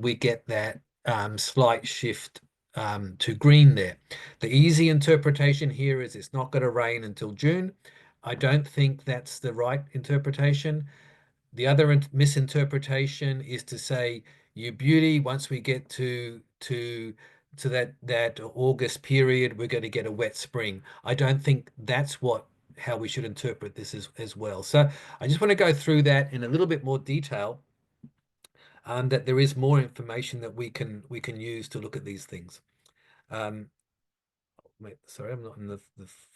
we get that slight shift to green there. The easy interpretation here is it's not going to rain until June. I don't think that's the right interpretation. The other misinterpretation is to say, you beauty, once we get to that August period, we're going to get a wet spring. I don't think that's how we should interpret this as well. So I just want to go through that in a little bit more detail, that there is more information that we can use to look at these things. Wait, sorry, I'm not in the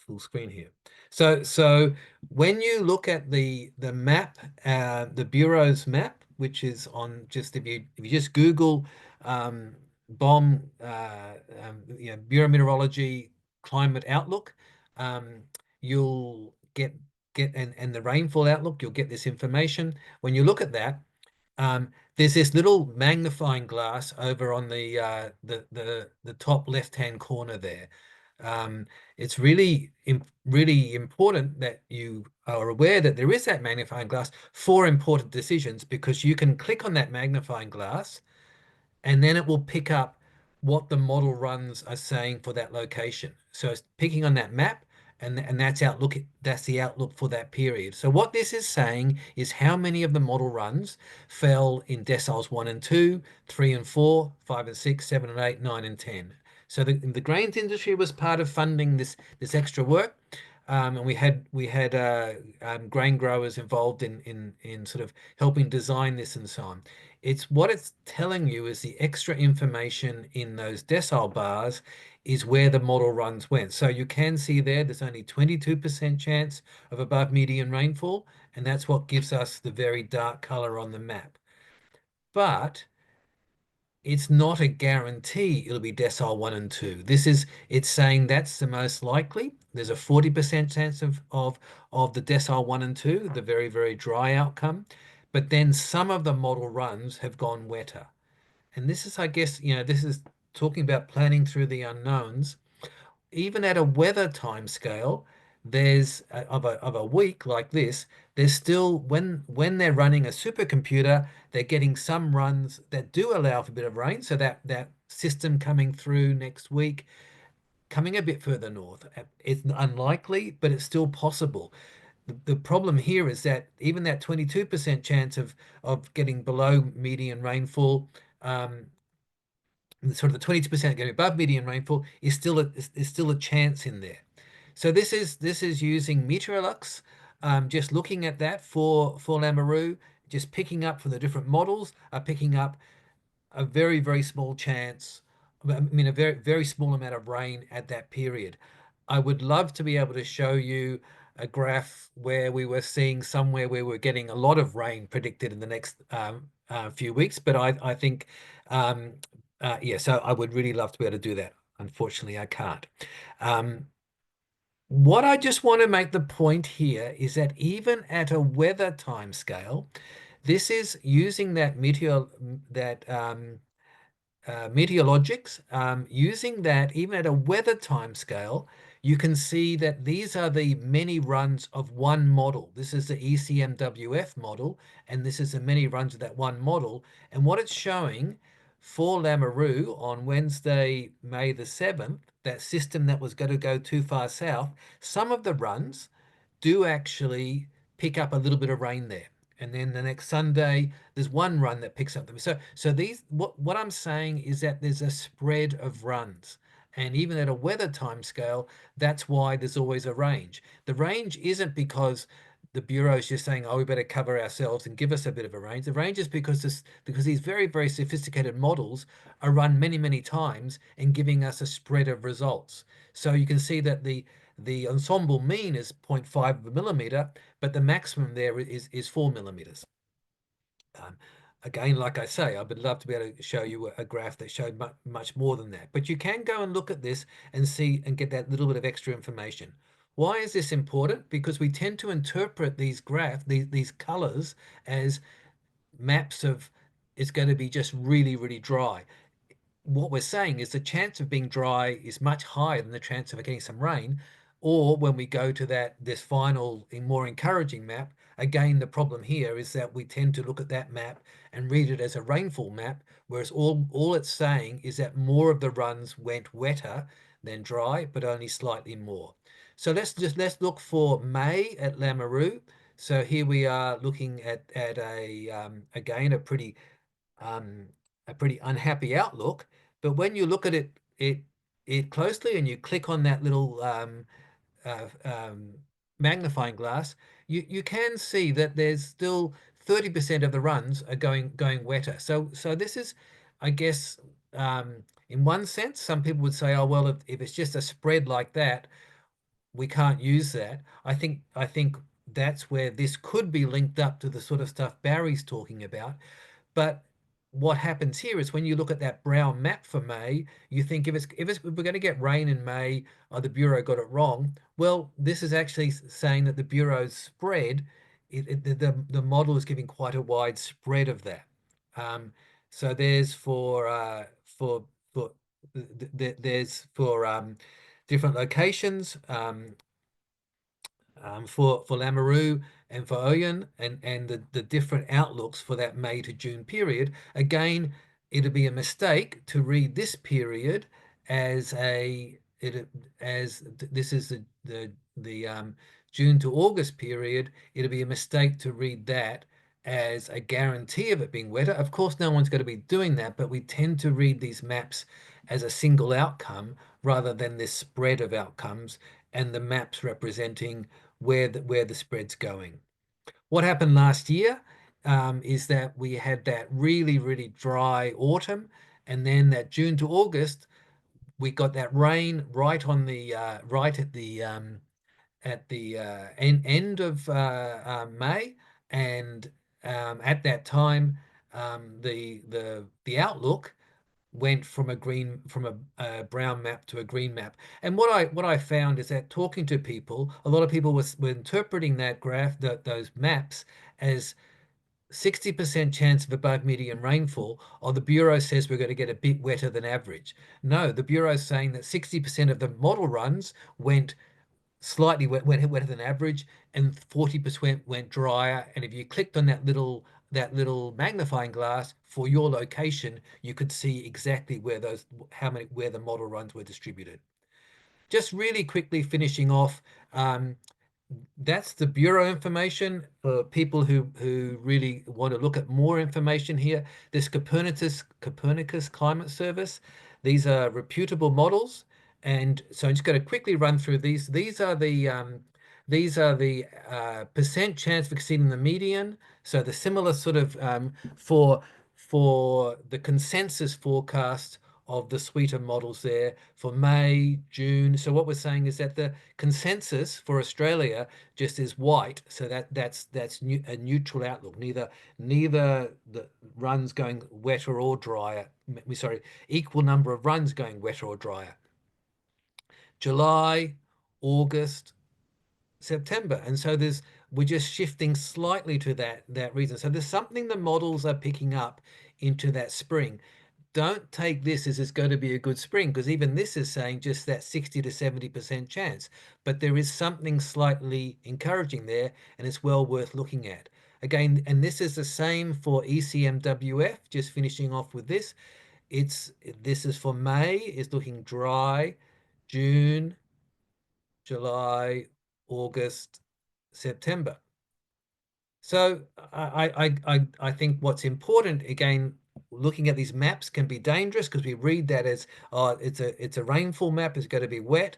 full screen here. So when you look at the map, the Bureau's map, which is on just if you just Google BOM, Bureau Meteorology Climate Outlook, you'll get and the rainfall outlook, you'll get this information. When you look at that, there's this little magnifying glass over on the top left-hand corner there. It's really important that you are aware that there is that magnifying glass for important decisions, because you can click on that magnifying glass and then it will pick up what the model runs are saying for that location. So it's picking on that map, and that's the outlook for that period. So what this is saying is how many of the model runs fell in deciles 1 and 2, 3 and 4, 5 and 6, 7 and 8, 9 and 10. So the grains industry was part of funding this extra work, and we had grain growers involved in sort of helping design this and so on. What it's telling you is the extra information in those decile bars is where the model runs went. So you can see there's only 22% chance of above median rainfall, and that's what gives us the very dark color on the map. But it's not a guarantee it'll be decile 1 and 2. It's saying that's the most likely. There's a 40% chance of the decile 1 and 2, the very, very dry outcome. But then some of the model runs have gone wetter. And this is, I guess, this is talking about planning through the unknowns. Even at a weather time scale, there's of a week like this, there's still, when they're running a supercomputer, they're getting some runs that do allow for a bit of rain. So that system coming through next week, coming a bit further north, it's unlikely, but it's still possible. The problem here is that even that 22% chance of getting below median rainfall, sort of the 22% getting above median rainfall is still a chance in there. So this is using Meteorolux, just looking at that for Lamoureux, just picking up from the different models, are picking up a very, very small chance, I mean, a very, very small amount of rain at that period. I would love to be able to show you a graph where we were seeing somewhere where we're getting a lot of rain predicted in the next few weeks, but I think, yeah, so I would really love to be able to do that. Unfortunately, I can't. What I just want to make the point here is that even at a weather time scale, this is using that meteorologics, using that even at a weather time scale, you can see that these are the many runs of one model. This is the ECMWF model, and this is the many runs of that one model. And what it's showing for Lamoureux on Wednesday, May the 7th, that system that was going to go too far south, some of the runs do actually pick up a little bit of rain there. And then the next Sunday, there's one run that picks up them. So these, what I'm saying is that there's a spread of runs. And even at a weather time scale, that's why there's always a range. The range isn't because the Bureau is just saying, oh, we better cover ourselves and give us a bit of a range. The range is because these very, very sophisticated models are run many, many times and giving us a spread of results. So you can see that the ensemble mean is 0.5 millimeter, but the maximum there is 4 millimeters. Again, like I say, I would love to be able to show you a graph that showed much more than that. But you can go and look at this and see and get that little bit of extra information. Why is this important? Because we tend to interpret these these colors as maps of it's going to be just really, really dry. What we're saying is the chance of being dry is much higher than the chance of getting some rain. Or when we go to this final more encouraging map, again, the problem here is that we tend to look at that map and read it as a rainfall map, whereas all it's saying is that more of the runs went wetter than dry, but only slightly more. So let's look for May at Lamoureux. So here we are looking at again a pretty unhappy outlook. But when you look at it closely and you click on that little uh, um, magnifying glass, you can see that there's still 30% of the runs are going wetter. So this is, I guess, in one sense, some people would say, oh well, if it's just a spread like that, we can't use that. I think that's where this could be linked up to the sort of stuff Barry's talking about. But what happens here is when you look at that Braun map for May, you think if we're going to get rain in May, or the Bureau got it wrong. Well, this is actually saying that the Bureau's spread, the model is giving quite a wide spread of that. So there's there's for different locations. For Lamoureux and for Oyen and the different outlooks for that May to June period. Again, it'll be a mistake to read this period as this is the June to August period. It'll be a mistake to read that as a guarantee of it being wetter. Of course, no one's going to be doing that, but we tend to read these maps as a single outcome rather than this spread of outcomes and the maps representing where the spread's going. What happened last year is that we had that really, really dry autumn, and then that June to August, we got that rain right on the right at the end of May, and at that time, the outlook went from a brown map to a green map. And what I found is that talking to people, a lot of people were interpreting that graph, those maps, as 60% chance of above median rainfall, or the Bureau says we're going to get a bit wetter than average. No, the Bureau is saying that 60% of the model runs went slightly wetter than average, and 40% went drier. And if you clicked on that little magnifying glass for your location, you could see exactly where the model runs were distributed. Just really quickly finishing off, that's the Bureau information for people who really want to look at more information here. This Copernicus Climate Service. These are reputable models, and so I'm just going to quickly run through these. These are the percent chance of exceeding the median. So the similar sort of for the consensus forecast of the suite of models there for May, June. So what we're saying is that the consensus for Australia just is white. So that's a neutral outlook. Neither the runs going wetter or drier. Sorry, equal number of runs going wetter or drier. July, August, September. And so we're just shifting slightly to that reason. So there's something the models are picking up into that spring. Don't take this as it's going to be a good spring, because even this is saying just that 60 to 70% chance. But there is something slightly encouraging there, and it's well worth looking at. Again, and this is the same for ECMWF, just finishing off with this. This is for May, it's looking dry. June, July, August, September. So I think what's important, again, looking at these maps can be dangerous because we read that as, oh, it's a rainfall map, it's going to be wet.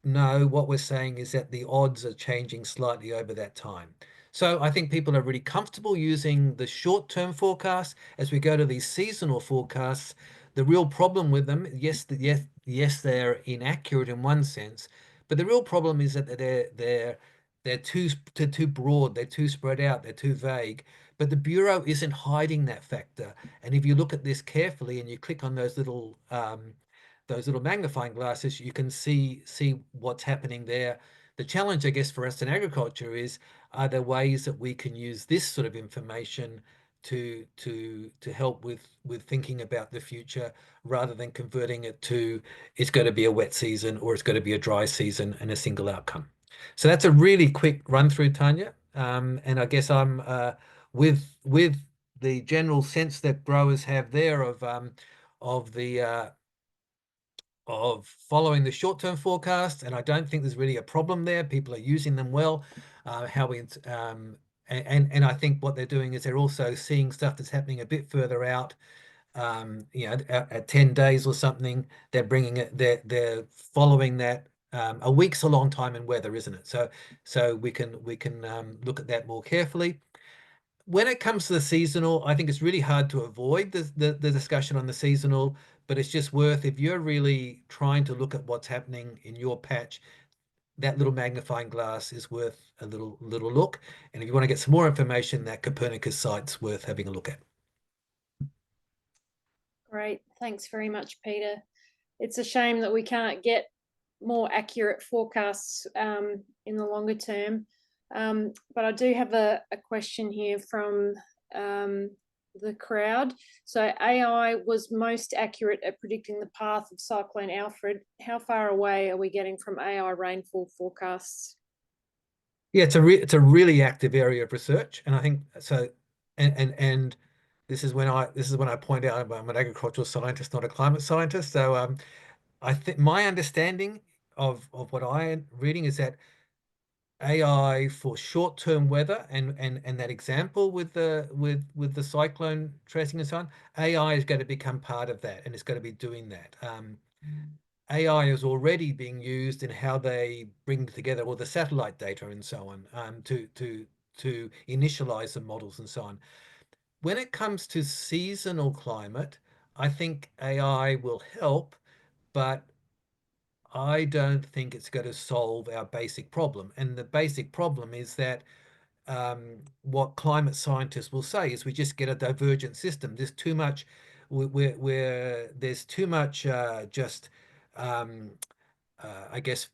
No, what we're saying is that the odds are changing slightly over that time. So I think people are really comfortable using the short-term forecasts. As we go to these seasonal forecasts, the real problem with them, yes, they're inaccurate in one sense, but the real problem is that they're too broad, they're too spread out, they're too vague. But the Bureau isn't hiding that factor. And if you look at this carefully and you click on those little magnifying glasses, you can see what's happening there. The challenge, I guess, for us in agriculture is, are there ways that we can use this sort of information to help with thinking about the future, rather than converting it to it's going to be a wet season or it's going to be a dry season and a single outcome. So that's a really quick run through, Tanya. And I guess I'm with the general sense that growers have there of following the short-term forecast, and I don't think there's really a problem there. People are using them well. And I think what they're doing is they're also seeing stuff that's happening a bit further out. At 10 days or something, they're bringing it. They're following that. A week's a long time in weather, isn't it? So we can look at that more carefully. When it comes to the seasonal, I think it's really hard to avoid the discussion on the seasonal, but it's just worth, if you're really trying to look at what's happening in your patch, that little magnifying glass is worth a little look. And if you want to get some more information, that Copernicus site's worth having a look at. Great, thanks very much, Peter. It's a shame that we can't get more accurate forecasts in the longer term. But I do have a question here from the crowd. So AI was most accurate at predicting the path of Cyclone Alfred. How far away are we getting from AI rainfall forecasts? Yeah, it's a really active area of research, and I think so. And this is when I point out I'm an agricultural scientist, not a climate scientist. So I think my understanding of what I'm reading is that AI for short-term weather and that example with the cyclone tracing and so on, AI is going to become part of that, and it's going to be doing that. AI is already being used in how they bring together all the satellite data and so on, to initialize the models and so on. When it comes to seasonal climate, I think AI will help, but I don't think it's going to solve our basic problem. And the basic problem is that what climate scientists will say is we just get a divergent system. There's too much, there's too much I guess,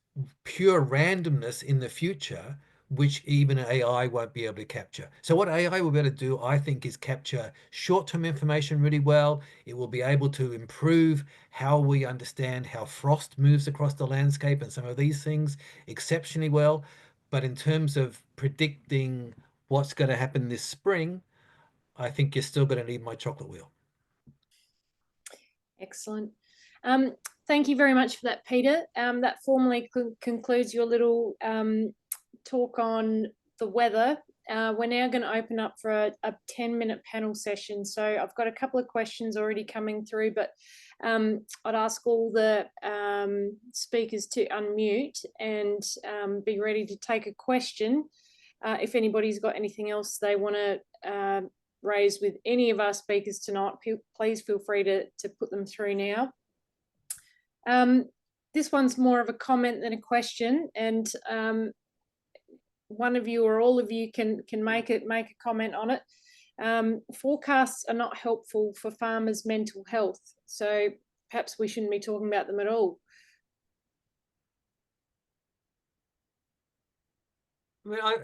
pure randomness in the future, which even AI won't be able to capture. So what AI will be able to do, I think, is capture short-term information really well. It will be able to improve how we understand how frost moves across the landscape and some of these things exceptionally well. But in terms of predicting what's going to happen this spring, I think you're still going to need my chocolate wheel. Excellent. Thank you very much for that, Peter. That formally concludes your little talk on the weather. We're now going to open up for a 10-minute panel session. So I've got a couple of questions already coming through, but I'd ask all the speakers to unmute and be ready to take a question. If anybody's got anything else they want to raise with any of our speakers tonight, please feel free to put them through now. This one's more of a comment than a question, and one of you or all of you can make a comment on it. Forecasts are not helpful for farmers' mental health, so perhaps we shouldn't be talking about them at all. I mean, I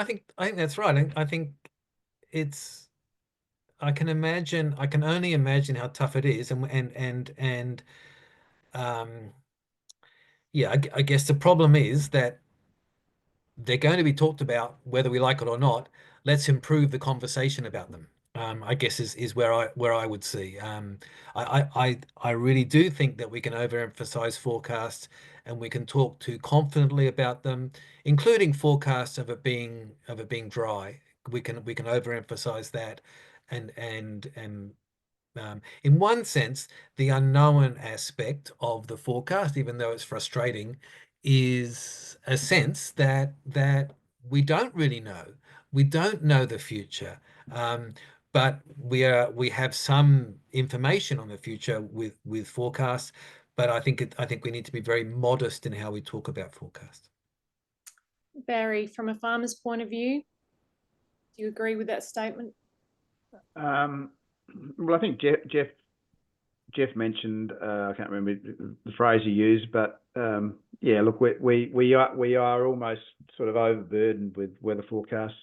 think that's right. I think it's, I can only imagine how tough it is, yeah, I guess the problem is that they're going to be talked about whether we like it or not. Let's improve the conversation about them. I guess is where I would see. I really do think that we can overemphasize forecasts, and we can talk too confidently about them, including forecasts of it being dry. We can overemphasize that, and in one sense, the unknown aspect of the forecast, even though it's frustrating, is a sense that we don't really know. We don't know the future, but we have some information on the future with forecasts. But I think we need to be very modest in how we talk about forecasts. Barry, from a farmer's point of view, do you agree with that statement? Well, I think Jeff mentioned, I can't remember the phrase he used, but yeah, look, we are almost sort of overburdened with weather forecasts,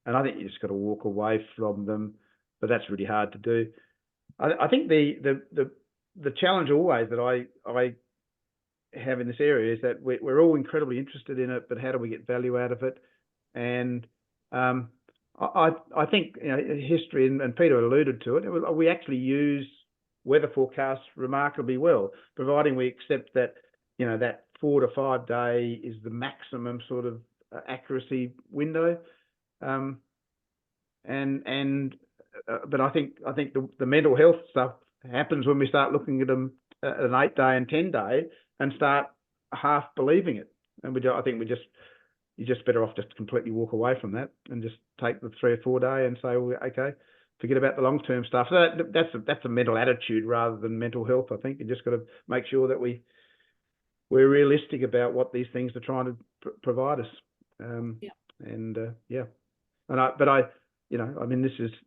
and I think you just got to walk away from them, but that's really hard to do. I think the challenge always that I have in this area is that we're all incredibly interested in it, but how do we get value out of it? And I think, you know, history, and Peter alluded to it, we actually use weather forecasts remarkably well, providing we accept that, you know, that 4 to 5 day is the maximum sort of accuracy window. But I think the mental health stuff happens when we start looking at them at an 8 day and 10 day and start half believing it. And I think you're just better off just completely walk away from that and just take the 3 or 4 day and say, well, okay, forget about the long term stuff. So that's a mental attitude rather than mental health. I think you just got to make sure that we're realistic about what these things are trying to provide us.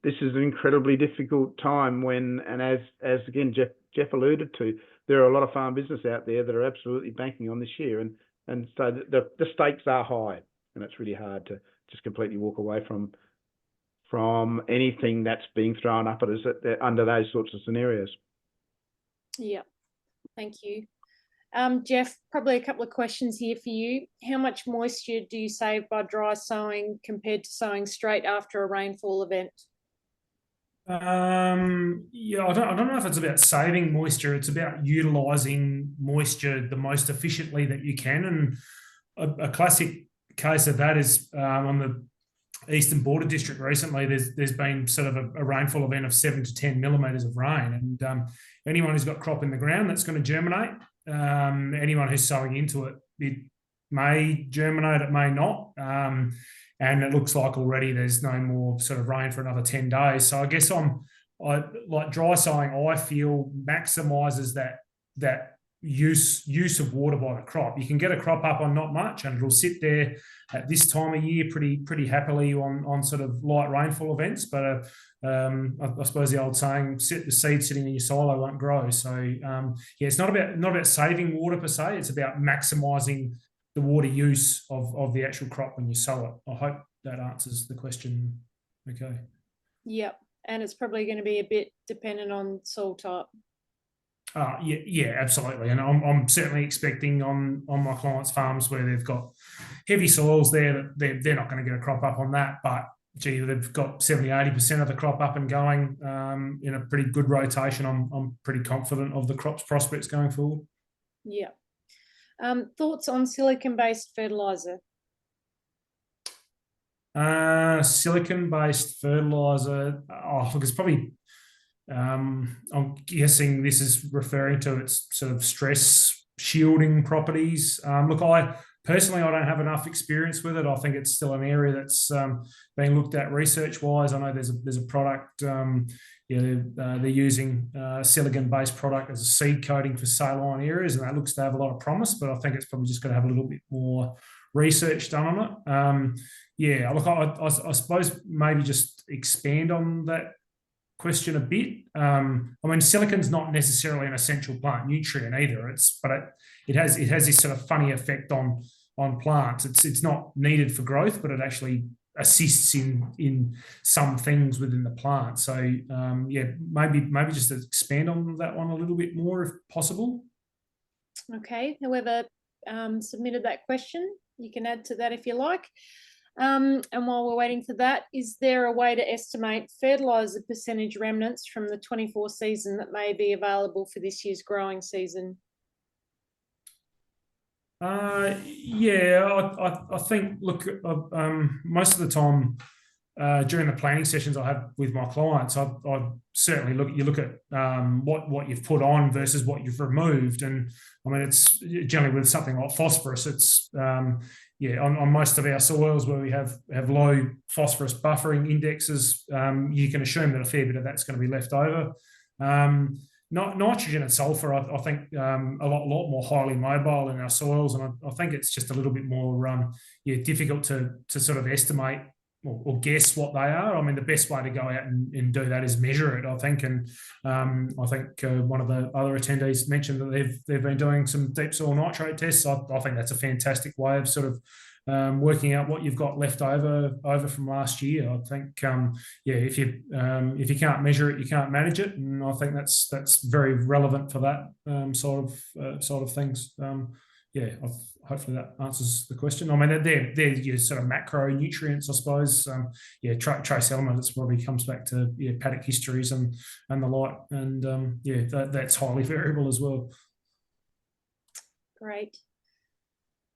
This is an incredibly difficult time and as again Jeff alluded to, there are a lot of farm business out there that are absolutely banking on this year, and so the stakes are high, and it's really hard to just completely walk away from anything that's being thrown up at us under those sorts of scenarios. Yeah, thank you. Jeff, probably a couple of questions here for you. How much moisture do you save by dry sowing compared to sowing straight after a rainfall event? I don't know if it's about saving moisture. It's about utilising moisture the most efficiently that you can. And a classic case of that is on the Eastern Border District recently. There's been sort of a rainfall event of 7 to 10 millimetres of rain, and anyone who's got crop in the ground that's going to germinate. Anyone who's sowing into it, it may germinate, it may not, and it looks like already there's no more sort of rain for another 10 days. So I guess like dry sowing, I feel maximises that use of water by the crop. You can get a crop up on not much, and it'll sit there at this time of year pretty happily on sort of light rainfall events. But I suppose the old saying, the seed sitting in your silo won't grow. So it's not about saving water per se. It's about maximising the water use of the actual crop when you sow it. I hope that answers the question. Okay. Yep, and it's probably going to be a bit dependent on soil type. Yeah, absolutely. And I'm certainly expecting on my clients' farms where they've got heavy soils there, that they're not going to get a crop up on that. But gee, they've got 70-80% of the crop up and going in a pretty good rotation. I'm pretty confident of the crop's prospects going forward. Yeah. Thoughts on silicon-based fertiliser? Silicon-based fertiliser, it's probably... I'm guessing this is referring to its sort of stress shielding properties. Look, I don't have enough experience with it. I think it's still an area that's being looked at research-wise. I know there's a product, they're using silicon-based product as a seed coating for saline areas, and that looks to have a lot of promise, but I think it's probably just going to have a little bit more research done on it. Look, I suppose maybe just expand on that question a bit. Silicon's not necessarily an essential plant nutrient either. But it has this sort of funny effect on plants. It's not needed for growth, but it actually assists in some things within the plant. So maybe just expand on that one a little bit more if possible. Okay, whoever submitted that question, you can add to that if you like. And while we're waiting for that, is there a way to estimate fertiliser percentage remnants from the 24 season that may be available for this year's growing season? I think, look, most of the time during the planning sessions I have with my clients, I certainly look at what you've put on versus what you've removed. And it's generally with something like phosphorus, it's on most of our soils where we have low phosphorus buffering indexes, you can assume that a fair bit of that's going to be left over. Nitrogen and sulfur, I think, a lot more highly mobile in our soils, and I think it's just a little bit more difficult to sort of estimate or guess what they are. The best way to go out and do that is measure it, I think. And I think one of the other attendees mentioned that they've been doing some deep soil nitrate tests. I think that's a fantastic way of sort of working out what you've got left over from last year. I think if you can't measure it, you can't manage it, and I think that's very relevant for that sort of things. yeah, hopefully that answers the question. I mean, they're your sort of macronutrients, I suppose. Yeah, trace elements probably comes back to paddock histories and the like, and yeah, that's highly variable as well. Great.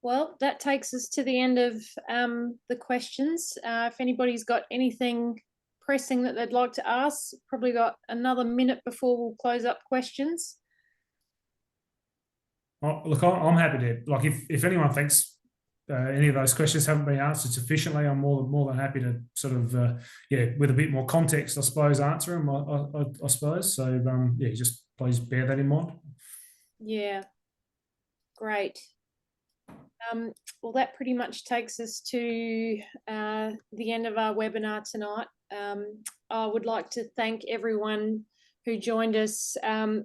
Well, that takes us to the end of the questions. If anybody's got anything pressing that they'd like to ask, probably got another minute before we'll close up questions. Oh, look, I'm happy to, like, if anyone thinks any of those questions haven't been answered sufficiently, I'm more than happy to sort of, yeah, with a bit more context, I suppose, answer them, I suppose. So, yeah, just please bear that in mind. Yeah. Great. Well, that pretty much takes us to the end of our webinar tonight. I would like to thank everyone who joined us.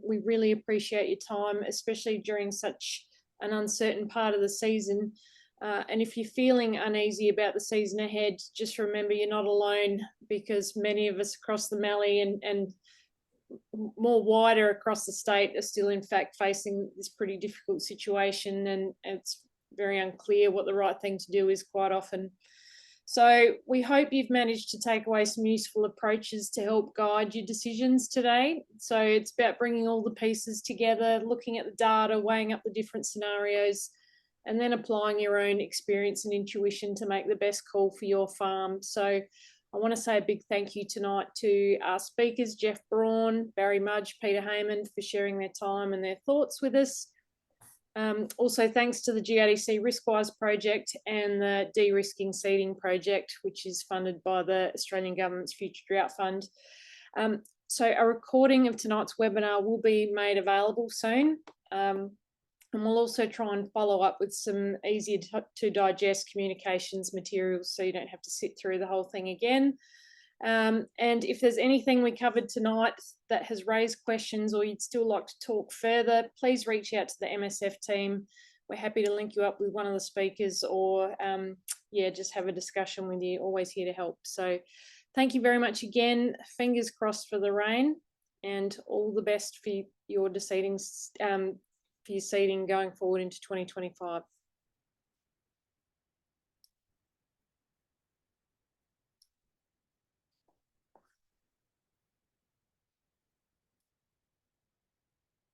We really appreciate your time, especially during such an uncertain part of the season. And if you're feeling uneasy about the season ahead, just remember you're not alone, because many of us across the Mallee and more wider across the state are still in fact facing this pretty difficult situation, and it's very unclear what the right thing to do is quite often. So we hope you've managed to take away some useful approaches to help guide your decisions today. So it's about bringing all the pieces together, looking at the data, weighing up the different scenarios, and then applying your own experience and intuition to make the best call for your farm. So I want to say a big thank you tonight to our speakers, Jeff Braun, Barry Mudge, Peter Hayman, for sharing their time and their thoughts with us. Also, thanks to the GRDC RiskWi project and the de-risking seeding project, which is funded by the Australian Government's Future Drought Fund. So a recording of tonight's webinar will be made available soon. And we'll also try and follow up with some easier to digest communications materials, so you don't have to sit through the whole thing again. And if there's anything we covered tonight that has raised questions, or you'd still like to talk further, please reach out to the MSF team. We're happy to link you up with one of the speakers, or yeah, just have a discussion with you. Always here to help. So thank you very much again. Fingers crossed for the rain, and all the best for your seeding going forward into 2025.